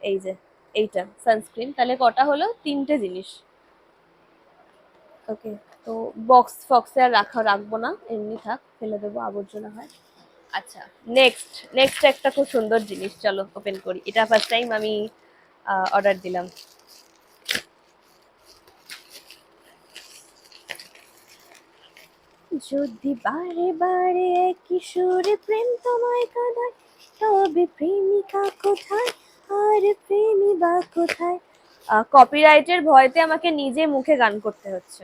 এই যে এইটা সানস্ক্রিন, তাহলে কটা হলো, 3টে জিনিস, ওকে। তো বক্স ফক্সে আর রাখবো না, এমনি থাক, ফেলে দেবো, আবর্জনা হয়। আচ্ছা, নেক্সট নেক্সট একটা খুব সুন্দর জিনিস, চলো ওপেন করি। এটা ফার্স্ট টাইম আমি অর্ডার দিলাম। যদি বারে বারে একই সুরে প্রেম তোমায় কাঁদায়, তবে প্রেমিকা কোথায় আর প্রেমী বা কোথায়। কপিরাইটের ভয়তে আমাকে নিজে মুখে গান করতে হচ্ছে।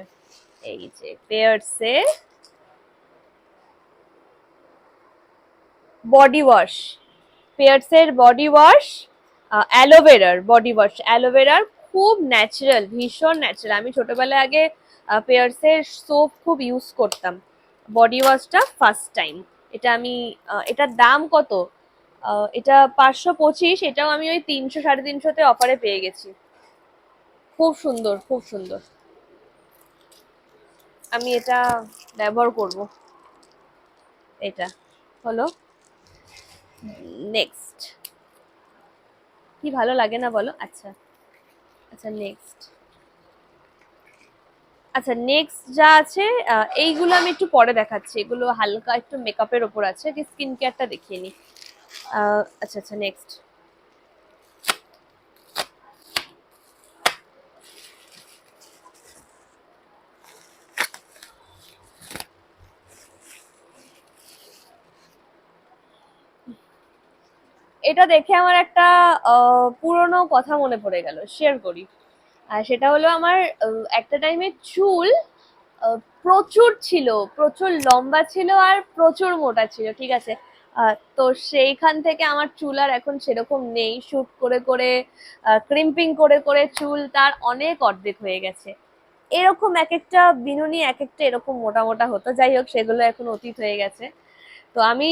এই যে পেয়ার্সের বডি ওয়াশ, পেয়ার্সের বডি ওয়াশ, অ্যালোভেরার বডি ওয়াশ, অ্যালোভেরার খুব ন্যাচারাল, ভীষণ ন্যাচারাল। আমি ছোটবেলায় আগে পেয়ার্সের সোপ খুব ইউজ করতাম, বডি ওয়াশটা ফার্স্ট টাইম। এটা আমি এটার দাম কত, এটা 525, এটাও আমি ওই 300 350-তে অফারে পেয়ে গেছি। খুব সুন্দর, খুব সুন্দর, আমি এটা ব্যবহার করব। এটা হলো নেক্সট, কি ভালো লাগে না বলো। আচ্ছা আচ্ছা নেক্সট, আচ্ছা নেক্সট যা আছে এইগুলো আমি একটু পরে দেখাচ্ছি, এগুলো হালকা একটু মেকআপের ওপর আছে, কি স্কিন কেয়ারটা দেখিয়ে নি। আচ্ছা আচ্ছা নেক্সট, এটা দেখে আমার একটা পুরনো কথা মনে পড়ে গেল, শেয়ার করি। আর সেটা হলো আমার একটা টাইমে চুল প্রচুর ছিল, প্রচুর লম্বা ছিল আর প্রচুর মোটা ছিল, ঠিক আছে। তো সেইখান থেকে আমার চুল আর এখন সেরকম নেই, শুট করে করে ক্রিম্পিং করে করে চুল তার অনেক অর্ধেক হয়ে গেছে। এরকম এক একটা বিনুনি এক একটা এরকম মোটা মোটা হতো, যাই হোক সেগুলো এখন অতীত হয়ে গেছে। তো আমি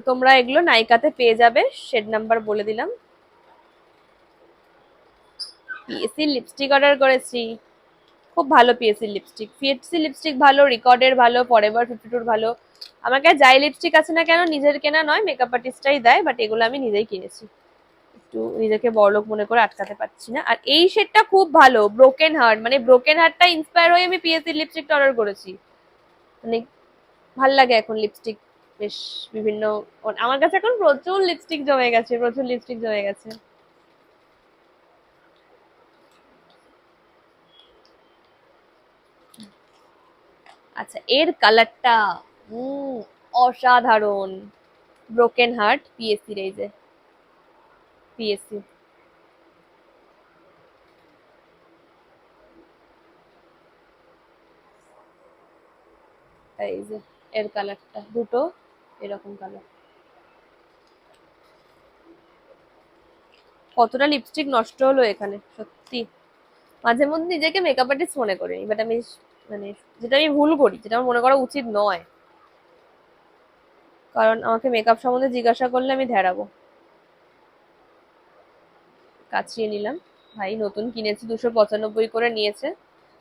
তোমরা এগুলো নাইকাতে পেয়ে যাবে, শেড নাম্বার বলে দিলাম। পিএসসি লিপস্টিক অর্ডার করেছি, খুব ভালো পিএসসি লিপস্টিক। পিএসসি লিপস্টিক ভালো, রিকর্ডের ভালো, ফরএভার 52 ভালো। আমাকে যাই লিপস্টিক আছে না কেন নিজের কেনা নয়, মেকআপ আর্টিস্টরাই দেয়, বাট এগুলো আমি নিজেই কিনেছি। একটু নিজেকে বড়লোক মনে করে আটকাতে পারছি না। আর এই শেডটা খুব ভালো, ব্রোকেন হার্ট, মানে ব্রোকেন হার্টটা ইন্সপায়ার হয়ে আমি পিএসসি লিপস্টিকটা অর্ডার করেছি। মানে ভাল লাগে এখন লিপস্টিক বেশ বিভিন্ন। আমার কাছে এখন প্রচুর লিপস্টিক জমে গেছে, প্রচুর লিপস্টিক জমে গেছে। আচ্ছা, এর কালারটা অসাধারণ। ব্রোকেন হার্ট পিএসসি এই যে পিএসসি। এই যে এর কালারটা, দুটো এরকম কালার। কতটা লিপস্টিক নষ্ট হলো এখানে সত্যি। মাঝে মধ্যে নিজেকে মেকআপ আর্টিস্ট মনে করি, বাট আমি মানে যেটা আমি ভুল করি, যেটা আমার মনে করা উচিত নয়, কারণ আমাকে মেকআপ সম্বন্ধে জিজ্ঞাসা করলে আমি ধ্যারাবো। কাচিয়ে নিলাম। ভাই নতুন কিনেছি, 295 করে নিয়েছে,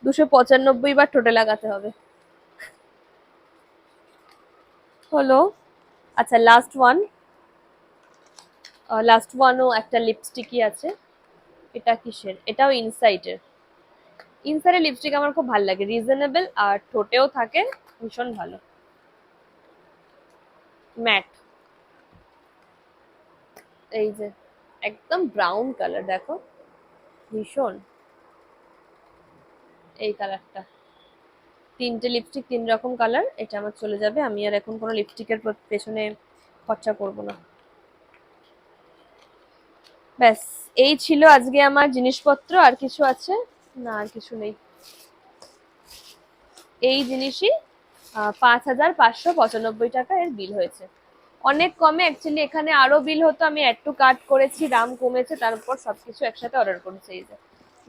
295 বার ঠোঁটে লাগাতে হবে। হলো। আচ্ছা লাস্ট ওয়ান, লাস্ট ওয়ানও একটা লিপস্টিকই আছে। এটা কিসের? এটাও ইনসাইটের। ইনসাইটের লিপস্টিক আমার খুব ভালো লাগে, রিজনেবল আর ঠোঁটেও থাকে ভীষণ ভালো। ম্যাট, এই যে একদম ব্রাউন কালার, দেখো ভীষণ। এই কালারটা, তিনটে লিপস্টিক, তিন রকম কালার, এটা আমার চলে যাবে। আমি আর এখন কোনো লিপস্টিকের পেছনে খরচা করব না। ব্যাস, এই ছিল আজকে আমার জিনিসপত্র। আর কিছু আছে? না, আর কিছু নেই। এই জিনিসই 5,595 টাকা এর বিল হয়েছে। অনেক কমে, অ্যাকচুয়ালি এখানে আরো বিল হতো, আমি অ্যাড টু কার্ট করেছি, দাম কমেছে, তারপর সবকিছু একসাথে অর্ডার করেছি। এই যে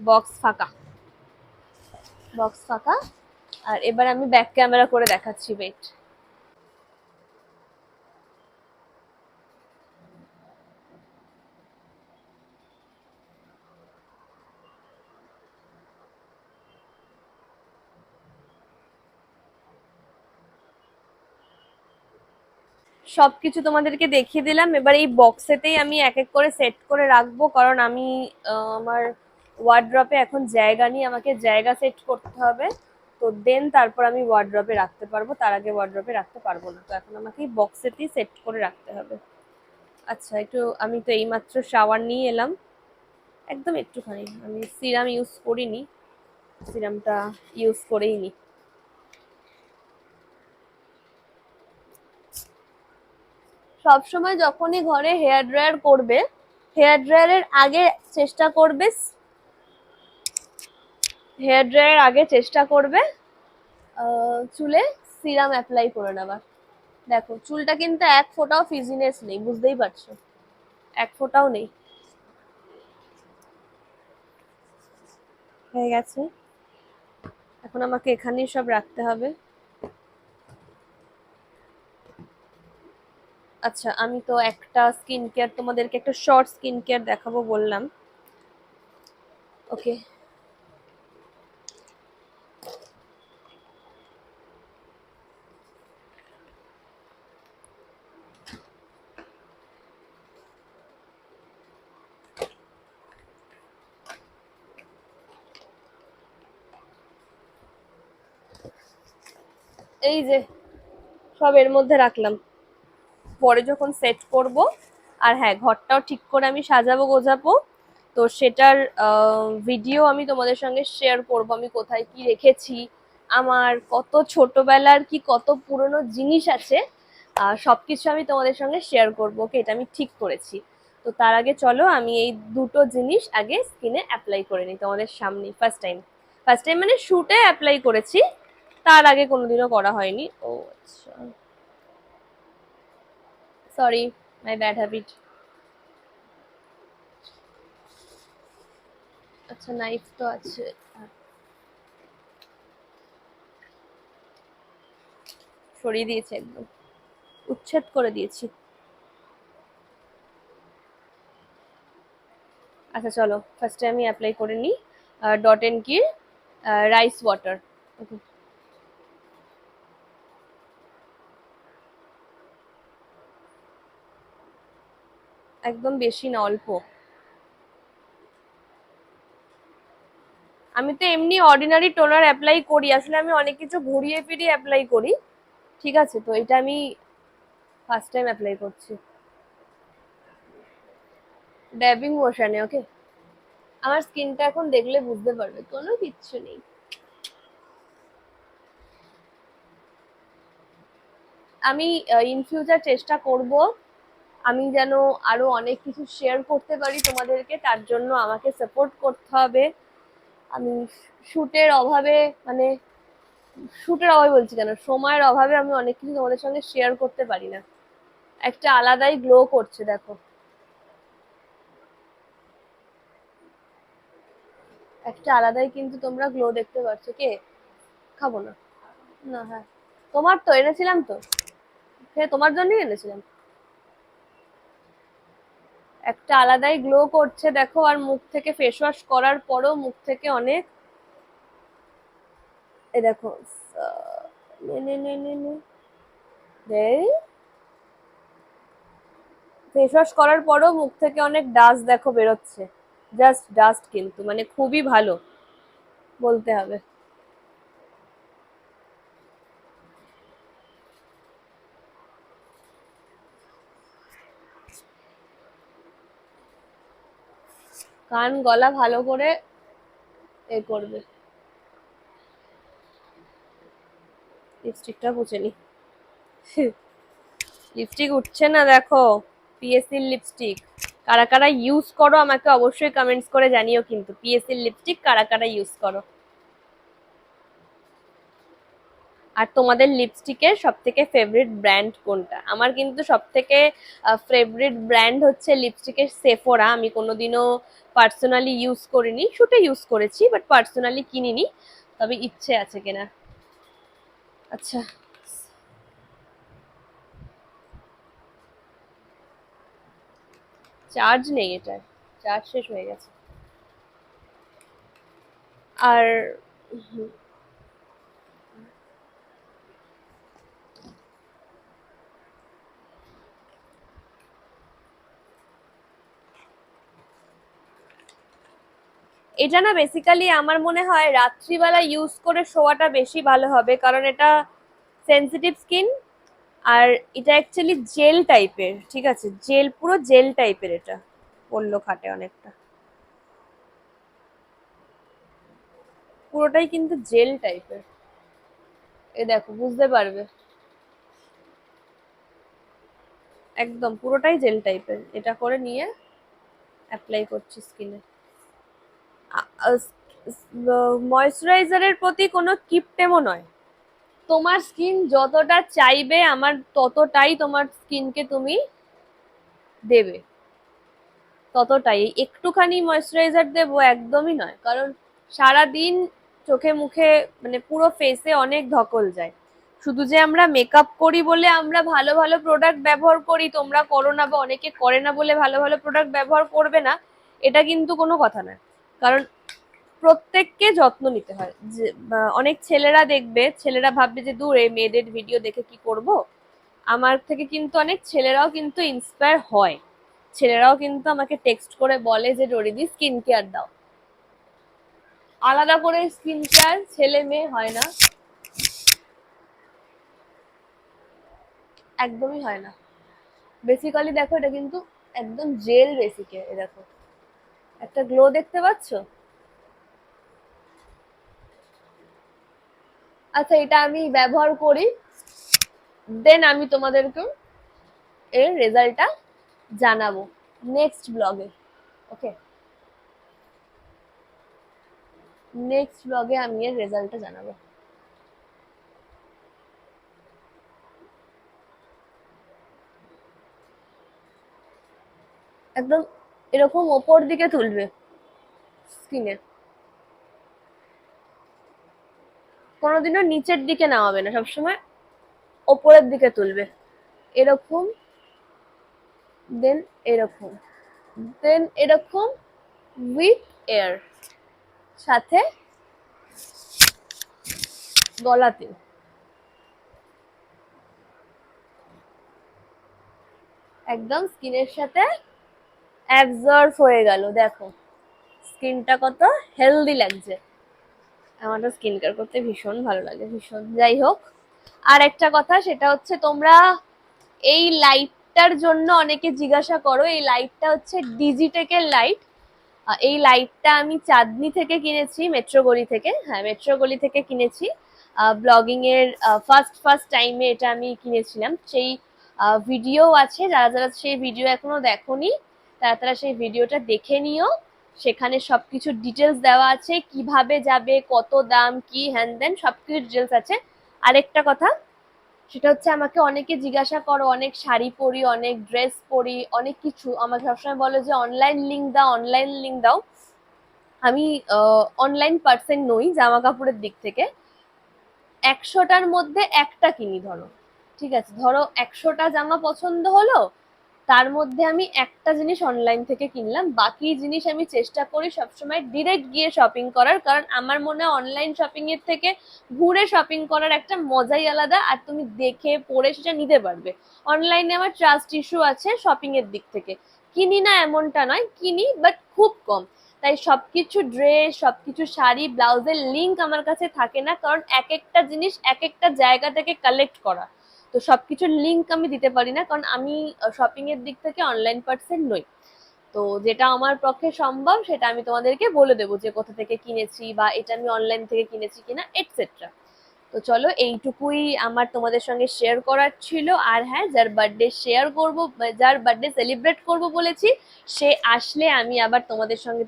বক্স ফাঁকা, বক্স ফাঁকা। আর এবার আমি ব্যাক ক্যামেরা করে দেখাচ্ছি, ওয়েট। সবকিছু তোমাদেরকে দেখিয়ে দিলাম। এবার এই বক্সেতেই আমি এক এক করে সেট করে রাখবো, কারণ আমি আমার ওয়ার্ড্রপে এখন জায়গা নিয়ে, আমাকে জায়গা সেট করতে হবে। তো দেন তারপর আমি ওয়ার্ড্রপে রাখতে পারবো, তার আগে ওয়ার্ড্রপে রাখতে পারবো না। তো এখন আমাকে এই বক্সেতেই সেট করে রাখতে হবে। আচ্ছা, একটু আমি তো এইমাত্র শাওয়ার নিয়ে এলাম, একদম একটুখানি, আমি সিরাম ইউজ করিনি, সিরামটা ইউজ করেই নি। সবসময় যখনই ঘরে হেয়ার ড্রায়ার করবে, হেয়ার ড্রায়ারের আগে চেষ্টা করবে, হেয়ার ড্রায়ার আগে চেষ্টা করবে চুলে সিরাম অ্যাপ্লাই করে নেবার। দেখো চুলটা কিন্তু এক ফোঁটাও ফিজিনেস নেই, বুঝতেই পারছো, এক ফোঁটাও নেই। হয়ে গেছে, এখন আমাকে এখানেই সব রাখতে হবে। আচ্ছা, আমি তো একটা স্কিন কেয়ার, তোমাদেরকে একটা শর্ট স্কিন কেয়ার দেখাবো বললাম। ওকে, এই যে সব এর মধ্যে রাখলাম, পরে যখন সেট করব। আর হ্যাঁ, ঘরটাও ঠিক করে আমি সাজাবো গোজাবো, তো সেটার ভিডিও আমি তোমাদের সঙ্গে শেয়ার করব, আমি কোথায় কি রেখেছি, আমার কত ছোটবেলার কি কত পুরনো জিনিস আছে, সবকিছু আমি তোমাদের সঙ্গে শেয়ার করবো। ওকে, এটা আমি ঠিক করেছি। তো তার আগে চলো আমি এই দুটো জিনিস আগে স্কিনে অ্যাপ্লাই করে নিই তোমাদের সামনে। ফার্স্ট টাইম, ফার্স্ট টাইম মানে শুটে অ্যাপ্লাই করেছি, তার আগে কোনোদিনও করা হয়নি। ও আচ্ছা, সরি, মাই ব্যাড হ্যাবিট। আচ্ছা, নাইফ তো আছে, সরিয়ে দিয়েছে একদম। উচ্ছেদ করে দিয়েছি। আচ্ছা চলো ফার্স্টে আমি অ্যাপ্লাই করে নিই ডট এন্ড কির রাইস ওয়াটার। একদম বেশি না, অল্প। আমি তো এমনি অর্ডিনারি টোনার অ্যাপ্লাই করি, আসলে আমি অনেক কিছু ঘুরিয়ে ফিরিয়ে অ্যাপ্লাই করি। ঠিক আছে, তো এটা আমি ফার্স্ট টাইম অ্যাপ্লাই করছি ড্যাবিং মোশনে। ওকে, আমার স্কিনটা এখন দেখলে বুঝতে পারবে কোনো কিচ্ছু নেই। আমি ইন ফিউচার চেষ্টা করব আমি যেন আরো অনেক কিছু শেয়ার করতে পারি তোমাদেরকে, তার জন্য আমাকে সাপোর্ট করতে হবে। আমি শুটের অভাবে, মানে শুটের অভাবে বলছি কেন, সময়ের অভাবে আমি অনেক কিছু তোমাদের সঙ্গে শেয়ার করতে পারি না। একটা আলাদাই গ্লো করছে দেখো, একটা আলাদাই কিন্তু তোমরা গ্লো দেখতে পাচ্ছ। কে? খাবো না। না, হ্যাঁ তোমার তো এনেছিলাম তো, তোমার জন্যই এনেছিলাম। একটা আলাদাই গ্লো করছে দেখো, আর মুখ থেকে ফেস ওয়াশ করার পরও মুখ থেকে অনেক, এই দেখো নে নে নে নে নে ফেস ওয়াশ করার পরও মুখ থেকে অনেক ডাস্ট দেখো বেরোচ্ছে, জাস্ট ডাস্ট, কিন্তু মানে খুবই ভালো বলতে হবে। কান গলা ভালো করে এ করবে। লিপস্টিকটা মুছে নি। লিপস্টিক উঠছে না দেখো, পিএসসির লিপস্টিক। কারা কারা ইউজ করো আমাকে অবশ্যই কমেন্টস করে জানিও, কিন্তু পিএসসির লিপস্টিক কারা কারা ইউজ করো। আর তোমাদের লিপস্টিকের সব থেকে ফেভারিট ব্র্যান্ড কোনটা? আমার কিন্তু সব থেকে ফেভারিট ব্র্যান্ড হচ্ছে লিপস্টিকের সেফোরা। আমি কোনোদিনও পার্সোনালি ইউজ করিনি, শুটে ইউজ করেছি বাট পার্সোনালি কিনিনি, তবে ইচ্ছে আছে কেনার। আচ্ছা, চার্জ নেই এটার, চার্জ শেষ হয়ে গেছে। আর এটা না বেসিক্যালি আমার মনে হয় রাত্রিবেলা ইউজ করে শোয়াটা বেশি ভালো হবে, কারণ এটা সেনসিটিভ স্কিন। আর এটা অ্যাকচুয়ালি জেল টাইপের, ঠিক আছে, জেল, পুরো জেল টাইপের, এটা পড়লো খাটে অনেকটা, পুরোটাই কিন্তু জেল টাইপের। এ দেখো বুঝতে পারবে, একদম পুরোটাই জেল টাইপের। এটা করে নিয়ে অ্যাপ্লাই করছি স্কিনে। ময়শ্চারাইজারের প্রতি কোনো কিপটেমও নয়, তোমার স্কিন যতটা চাইবে আমার ততটাই তোমার স্কিনকে তুমি দেবে, ততটাই। একটুখানি ময়শ্চারাইজার দেবো একদমই নয়, কারণ সারা দিন চোখে মুখে মানে পুরো ফেসে অনেক ধকল যায়। শুধু যে আমরা মেকআপ করি বলে আমরা ভালো ভালো প্রোডাক্ট ব্যবহার করি, তোমরা করো না বা অনেকে করে না বলে ভালো ভালো প্রোডাক্ট ব্যবহার করবে না, এটা কিন্তু কোনো কথা নয়। কারণ প্রত্যেককে যত্ন নিতে হয়। যে অনেক ছেলেরা দেখবে, ছেলেরা ভাববে যে দূর এই মেয়েদের ভিডিও দেখে কি করব। আমার থেকে কিন্তু অনেক ছেলেরাও কিন্তু ইন্সপায়ার হয়, ছেলেরাও কিন্তু আমাকে টেক্সট করে বলে যে ডরিদি স্কিন কেয়ার দাও। আলাদা করে স্কিন কেয়ার ছেলে মেয়ে হয় না, একদমই হয় না। বেসিক্যালি দেখো এটা কিন্তু একদম জেল বেসিকে, দেখো একটা গ্লো দেখতে পাচ্ছ। আচ্ছা, এটা আমি ব্যবহার করি, দেন আমি তোমাদেরকে এর রেজাল্টটা জানাবো নেক্সট ব্লগে। ওকে, নেক্সট ব্লগে আমি এর রেজাল্টটা জানাবো। একদম এরকম ওপর দিকে তুলবে স্কিনে, কোনোদিনও নিচের দিকে নামাবে না, সবসময় ওপরের দিকে তুলবে। এরকম, দেন এরকম, দেন এরকম উইথ এয়ার, সাথে গলাতে। একদম স্কিনের সাথে অ্যাবজর্ব হয়ে গেল। দেখো স্কিনটা কত হেলদি লাগছে। আমার তো স্কিন কেয়ার করতে ভীষণ ভালো লাগে, ভীষণ। যাই হোক, আর একটা কথা, সেটা হচ্ছে তোমরা এই লাইটটার জন্য অনেকে জিজ্ঞাসা করো। এই লাইটটা হচ্ছে ডিজিটেকের লাইট। এই লাইটটা আমি চাঁদনি থেকে কিনেছি, মেট্রোগলি থেকে। হ্যাঁ, মেট্রোগলি থেকে কিনেছি। ব্লগিং এর ফার্স্ট টাইমে এটা আমি কিনেছিলাম। সেই ভিডিও আছে, যারা যারা সেই ভিডিও এখনো দেখোনি তারা তারা সেই ভিডিওটা দেখে নিও। সেখানে সবকিছু ডিটেলস দেওয়া আছে, কিভাবে যাবে, কত দাম, কি হ্যান দেন সবকিছু ডিটেলস আছে। আরেকটা কথা, সেটা হচ্ছে আমাকে অনেকে জিজ্ঞাসা করো, অনেক শাড়ি পরি, অনেক ড্রেস পরি, অনেক কিছু আমাকে সবসময় বলো যে অনলাইন লিঙ্ক দাও, অনলাইন লিঙ্ক দাও। আমি অনলাইন পার্সন নই জামা কাপড়ের দিক থেকে। 100টার মধ্যে একটা কিনি ধরো, ঠিক আছে? ধরো 100টা জামা পছন্দ হলো, তার মধ্যে আমি একটা জিনিস অনলাইন থেকে কিনলাম, বাকি জিনিস আমি চেষ্টা করি সবসময় ডিরেক্ট গিয়ে শপিং করার। কারণ আমার মনে হয় অনলাইন শপিং এর থেকে ঘুরে শপিং করার একটা মজাই আলাদা, আর তুমি দেখে পড়ে সেটা নিতে পারবে। অনলাইনে আমার ট্রাস্ট ইস্যু আছে শপিং এর দিক থেকে। কিনি না এমনটা নয়, কিনি বাট খুব কম। তাই সবকিছু ড্রেস, সবকিছু শাড়ি, ব্লাউজের লিঙ্ক আমার কাছে থাকে না, কারণ এক একটা জিনিস এক একটা জায়গা থেকে কালেক্ট করা। তো সবকিছুর লিঙ্ক আমি দিতে পারি না, কারণ আমি শপিং এর দিক থেকে অনলাইন পার্সন নই। তো যেটা আমার পক্ষে সম্ভব সেটা আমি তোমাদেরকে বলে দেবো, যে কোথা থেকে কিনেছি বা এটা আমি অনলাইন থেকে কিনেছি কিনা এটসেট্রা। তো চলো, এইটুকুই আমার তোমাদের সঙ্গে শেয়ার করার ছিল। আর হ্যাঁ, যার বার্থডে শেয়ার করব, যার বার্থডে সেলিব্রেট করব বলেছি, সে আসলে আমি আবার তোমাদের সঙ্গে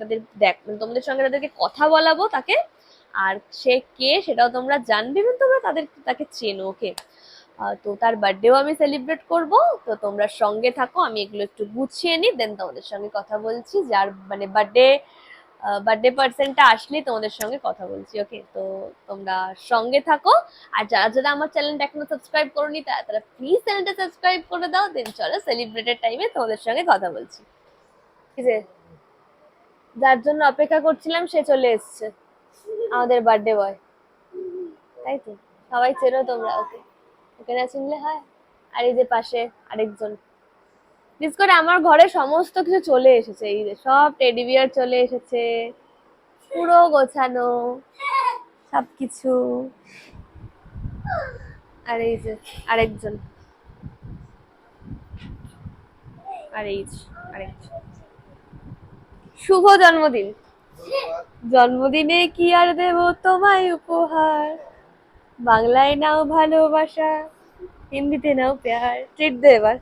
তোমাদের সঙ্গে তাদেরকে কথা বলাবো তাকে। আর সে কে সেটাও তোমরা জানবে এবং তোমরা তাকে চেনো। ওকে, তো তার বার্থডেও আমি সেলিব্রেট করব। তো তোমরা সঙ্গে থাকো, আমি এগুলো একটু গুছিয়ে নিই, দেন তোমাদের সঙ্গে কথা বলছি। যার মানে বার্থডে পার্সনটা আসলেই তোমাদের সঙ্গে কথা বলছি। ওকে, তো তোমরা সঙ্গে থাকো। আর যারা যারা আমার চ্যানেলটা এখনো সাবস্ক্রাইব করোনি তারা প্লিজ চ্যানেলটা সাবস্ক্রাইব করে দাও। দেন চলো সেলিব্রেটের টাইমে তোমাদের সঙ্গে কথা বলছি। ঠিক আছে, যার জন্য অপেক্ষা করছিলাম সে চলে এসছে, আমাদের বার্থডে বয়। তাই তো, সবাই চেনো তোমরা ওকে, ওকে না চিনলে হয়। আর এই যে পাশে আরেকজন, বিশেষ করে আমার ঘরে সমস্ত কিছু চলে এসেছে। এই যে সব টেডি বিয়ার চলে এসেছে, পুরো গোছানো সবকিছু। আর এই যে আরেকজন, আর এই যে আরেকজন। শুভ জন্মদিন। জন্মদিনে কি আর দেব তোমায় উপহার, বাংলায় নাও ভালোবাসা, হিন্দিতে নাও প্যার। ট্রিট দে এবার,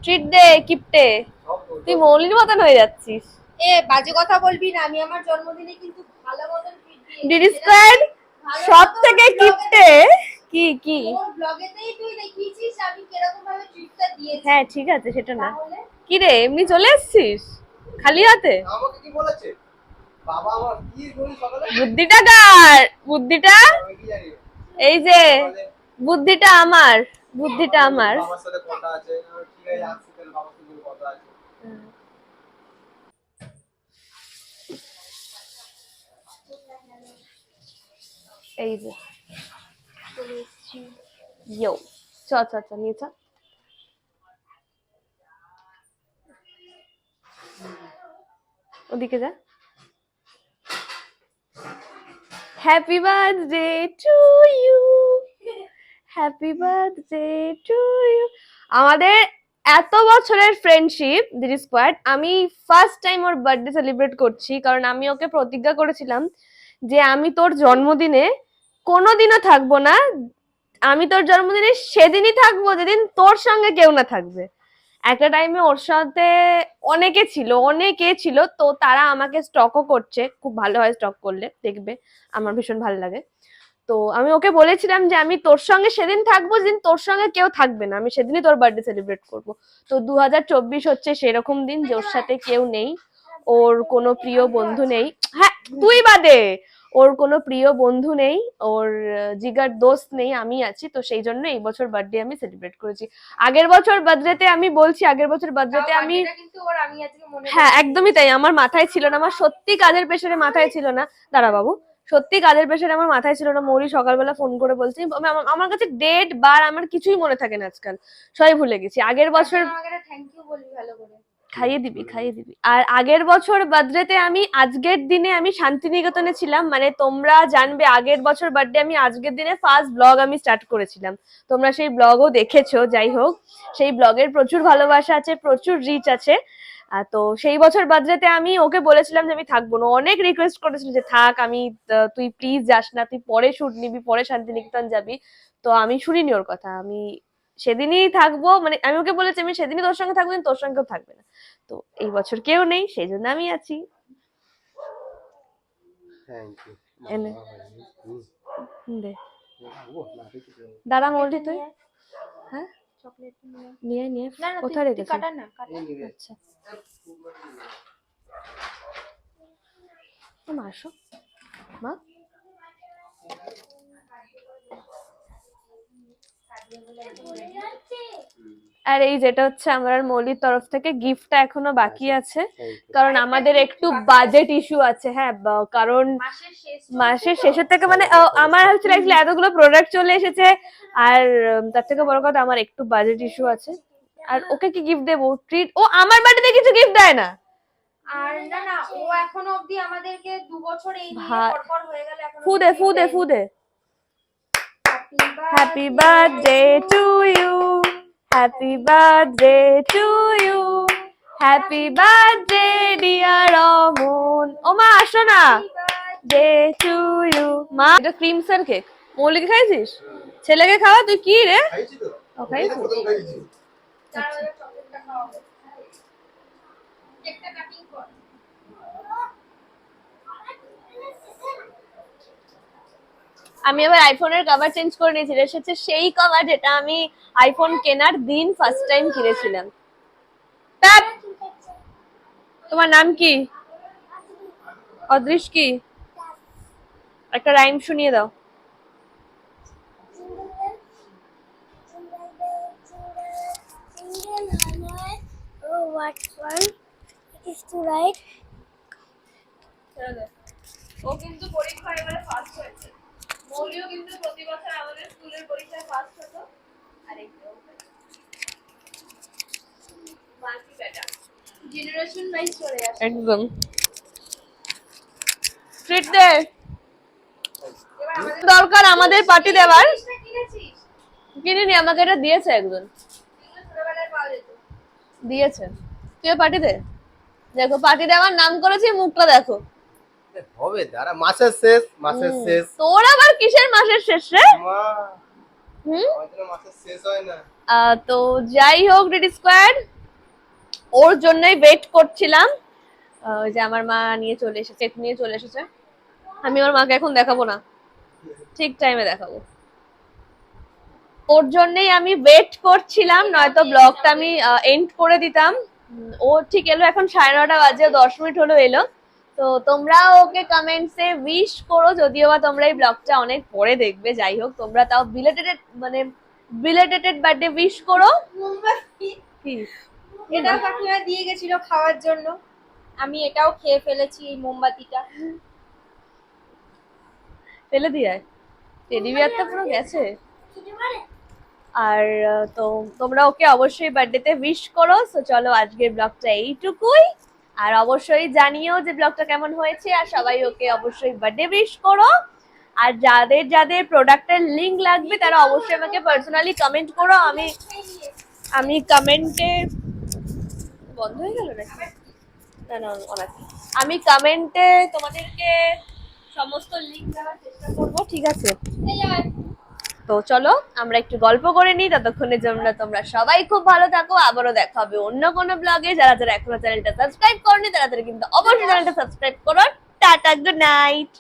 ট্রিট দে কিপটে। তুই মৌলির মতন হয়ে যাচ্ছিস। বাজে কথা বলবি না, আমি আমার জন্মদিনে কিন্তু ভালো মতন ডিডি স্কোয়ার সব থেকে কিপটে। কি কি ব্লগেতেই তুই দেখিয়েছিস আমি কিরকম ভাবে ট্রিটটা দিয়েছি। হ্যাঁ ঠিক আছে, সেটা না। কি রে, এমনি চলে এসছিস খালি হাতে? আমাকে কি বলেছে বাবা? আমার কি বলি সকালে? বুদ্ধিটা কার? বুদ্ধিটা আমি কি জানি। এই যে বুদ্ধিটা আমার, বুদ্ধিটা আমার। বাবার সাথে কথা আছে, ঠিক আছে আসছি তাহলে বাবার সাথে কথা আছে। এই যে ইয়ো, চ চ চ নিয়ে চ। ওদিকে যা। Happy birthday to you, happy birthday to you. আমাদের এত বছরের ফ্রেন্ডশিপ দিদি স্কোয়াড, আমি ফার্স্ট টাইম ওর বার্থডে সেলিব্রেট করছি। কারণ আমি ওকে প্রতিজ্ঞা করেছিলাম যে আমি তোর জন্মদিনে কোনোদিনও থাকবো না, আমি তোর জন্মদিনে সেদিনই থাকবো যেদিন তোর সঙ্গে কেউ না থাকবে। একটা টাইমে ওর সাথে অনেকে ছিল, তো তারা আমাকে স্টকও করছে। খুব ভালো হয় স্টক করলে, দেখবে আমার ভীষণ ভালো লাগে। তো আমি ওকে বলেছিলাম যে আমি তোর সঙ্গে সেদিন থাকবো যেদিন তোর সঙ্গে কেউ থাকবে না, আমি সেদিনই তোর বার্থডে সেলিব্রেট করব। তো 2024 হচ্ছে সেরকম দিন যে ওর সাথে কেউ নেই, ওর কোনো প্রিয় বন্ধু নেই। হ্যাঁ তুই বাদে, ওর কোনো প্রিয় বন্ধু নেই, ওর জিগার দোস্ত নেই, আমি আছি, তো সেই জন্য এই বছর বার্থডে আমি সেলিব্রেট করেছি। আগের বছর বার্থডেতে আমি বলছি, আগের বছর বার্থডেতে আমি, কিন্তু ওর আমি আজকে মনে হ্যাঁ একদমই তাই, আমার মাথায় ছিল না, আমার সত্যি কাজের প্রেশারে মাথায় ছিল না, দাঁড়া বাবু, সত্যি কাজের প্রেশারে আমার মাথায় ছিল না। মৌরি সকালবেলা ফোন করে বলছি, আমার কাছে ডেট বার আমার কিছুই মনে থাকে না আজকাল, সবই ভুলে গেছি। আগের বছর আমাকে থ্যাংক ইউ বলবি ভালো করে। খাইয়ে দিবি, খাইয়ে দিবি। আর আগের বছর বার্থডেতে আমি আজকের দিনে আমি শান্তিনিকেতনে ছিলাম, মানে তোমরা জানবে আগের বছর বার্থডে আমি আজকের দিনে ফার্স্ট ব্লগ আমি স্টার্ট করেছিলাম, তোমরা সেই ব্লগও দেখেছো। যাই হোক, সেই ব্লগের প্রচুর ভালোবাসা আছে, প্রচুর রিচ আছে। তো সেই বছর বার্থডেতে আমি ওকে বলেছিলাম যে আমি থাকবো না, অনেক রিকোয়েস্ট করেছিল যে থাক, আমি তুই প্লিজ যাস না, তুই পরে শুট নিবি, পরে শান্তিনিকেতন যাবি। তো আমি শুনিনি ওর কথা, আমি সেদিনই থাকবো, মানে আমি ওকে বলেছি আমি সেদিনই তোর সঙ্গে থাকবো, কিন্তু তোর সঙ্গেও থাকবে না। তো এই বছর কেউ নেই, সেই জন্য আমি আছি। Thank you. এনে দে, দাঁড়া মৌলি তুই, হ্যাঁ চকলেট নিয়ে নিয়ে না না কোথায় রেখেছিস? কাটা না কাটা। আচ্ছা মা আসো, মা আর এই যেটা হচ্ছে আমার আর মৌলির তরফ থেকে গিফটটা এখনো বাকি আছে, কারণ আমাদের একটু বাজেট ইস্যু আছে। হ্যাঁ কারণ মাসের শেষের থেকে, মানে আমার হচ্ছে অ্যাকচুয়ালি এতগুলো প্রোডাক্ট চলে এসেছে, আর তার থেকে বড় কথা আমার একটু বাজেট ইস্যু আছে। আর ওকে কি গিফট দেবো? ট্রিট, ও আমার বার্থডেতে কিছু গিফট দেয় না। আর না না, ও এখনো অবধি আমাদেরকে 2 বছর এই নিয়ে পরপর হয়ে গেল, এখনো ফু দে ফু দে ফু দে। Happy birthday to you, happy birthday to you, happy birthday dear Aman. ও মা আসো না, ডে টু ইউ। মা এটা ক্রিমসের কেক, মৌলিকে খাইছিস? ছেলেকে খাওয়া, তুই কি রে? খাইছি তো। ও খাইছিস? প্রথম খাইছি। চকলেটটা খাওয়াবো, কেকটা কাটিং কর। আমি আবার আইফোনের কভার চেঞ্জ করে নিয়েছি, এসেছে সেই কভার যেটা আমি আইফোন কেনার দিন ফার্স্ট টাইম কিনেছিলাম। তোমার নাম কি? অদৃশ কি? একটা রাইম শুনিয়ে দাও। Oh, what fun it is to ride. ও কিন্তু পরীক্ষায় এবারে ফার্স্ট হয়েছে, মৌলিও কিন্তু প্রতি বছর আমাদের স্কুলের পরীক্ষায় ফার্স্ট হতো। আর বাকি বেটা জেনারেশন ওয়াইজ চলে আসে। একদম ট্রিট দে, এবার আমাদের দরকার আমাদের পার্টি দেওয়ার। জিনিসটা কিনেছিস? কিনিনি, আমাকে এটা দিয়েছে একজন, এগুলো ছোটবেলায় পাওয়া যেত। দিয়েছে। তুই পার্টি দে, দেখো পার্টি দেওয়ার নাম করেছি, মুখটা দেখো। হবে দাঁড়া, মাসের শেষ, মাসের শেষ। তোর আবার কিসের মাসের শেষ রে? মা হুম আমাদের মাসের শেষ হয় না। তো যাই হোক রেডি স্কোয়াড, ওর জন্যই ওয়েট করছিলাম। ওই যে আমার মা নিয়ে চলে এসেছে, কেক নিয়ে চলে এসেছে। আমি আমার মাকে এখন দেখাবো না, ঠিক টাইমে দেখাবো। ওর জন্যই আমি ওয়েট করছিলাম, নয়তো ব্লগটা আমি এন্ড করে দিতাম। ও ঠিক এলো, এখন 9:30 বাজে, 10 মিনিট হলো এলো। তো তোমরা ওকে কমেন্টসে উইশ করো, যদিও বা তোমরা এই ব্লগটা অনেক পরে দেখবে। যাই হোক, তোমরা তাও বিলেটেড বার্থডে উইশ করো। মোমবাতি কি এটাও কাকিমা দিয়ে গেছিল খাওয়ার জন্য, আমি এটাও খেয়ে ফেলেছি এই মোমবাতিটা। ফেলে দিয়ে টেডি বিয়ারটা পুরো গেছে। আর তো তোমরা ওকে অবশ্যই বার্থডেতে উইশ করো। সো চলো আজকের ব্লগটা এইটুকুই, আর অবশ্যই জানিও যে ব্লগটা কেমন হয়েছে, আর সবাই ওকে অবশ্যই বার্থডে উইশ করো। আর যাদের যাদের প্রোডাক্টের লিংক লাগবে তারা অবশ্যই আমাকে পার্সোনালি কমেন্ট করো। আমি কমেন্টে বন্ধ হয়ে গেল নাকি? না না অনেক, আমি কমেন্টে তোমাদেরকে সমস্ত লিংক দেওয়ার চেষ্টা করবো, ঠিক আছে? তো চলো আমরা একটু গল্প করে নিই, ততক্ষণের জন্য তোমরা সবাই খুব ভালো থাকো। আবারও দেখা হবে অন্য কোনো ব্লগে। যারা যারা এখনো চ্যানেলটা সাবস্ক্রাইব করনি তারা কিন্তু অবশ্যই চ্যানেলটা সাবস্ক্রাইব করো। Tata, good night.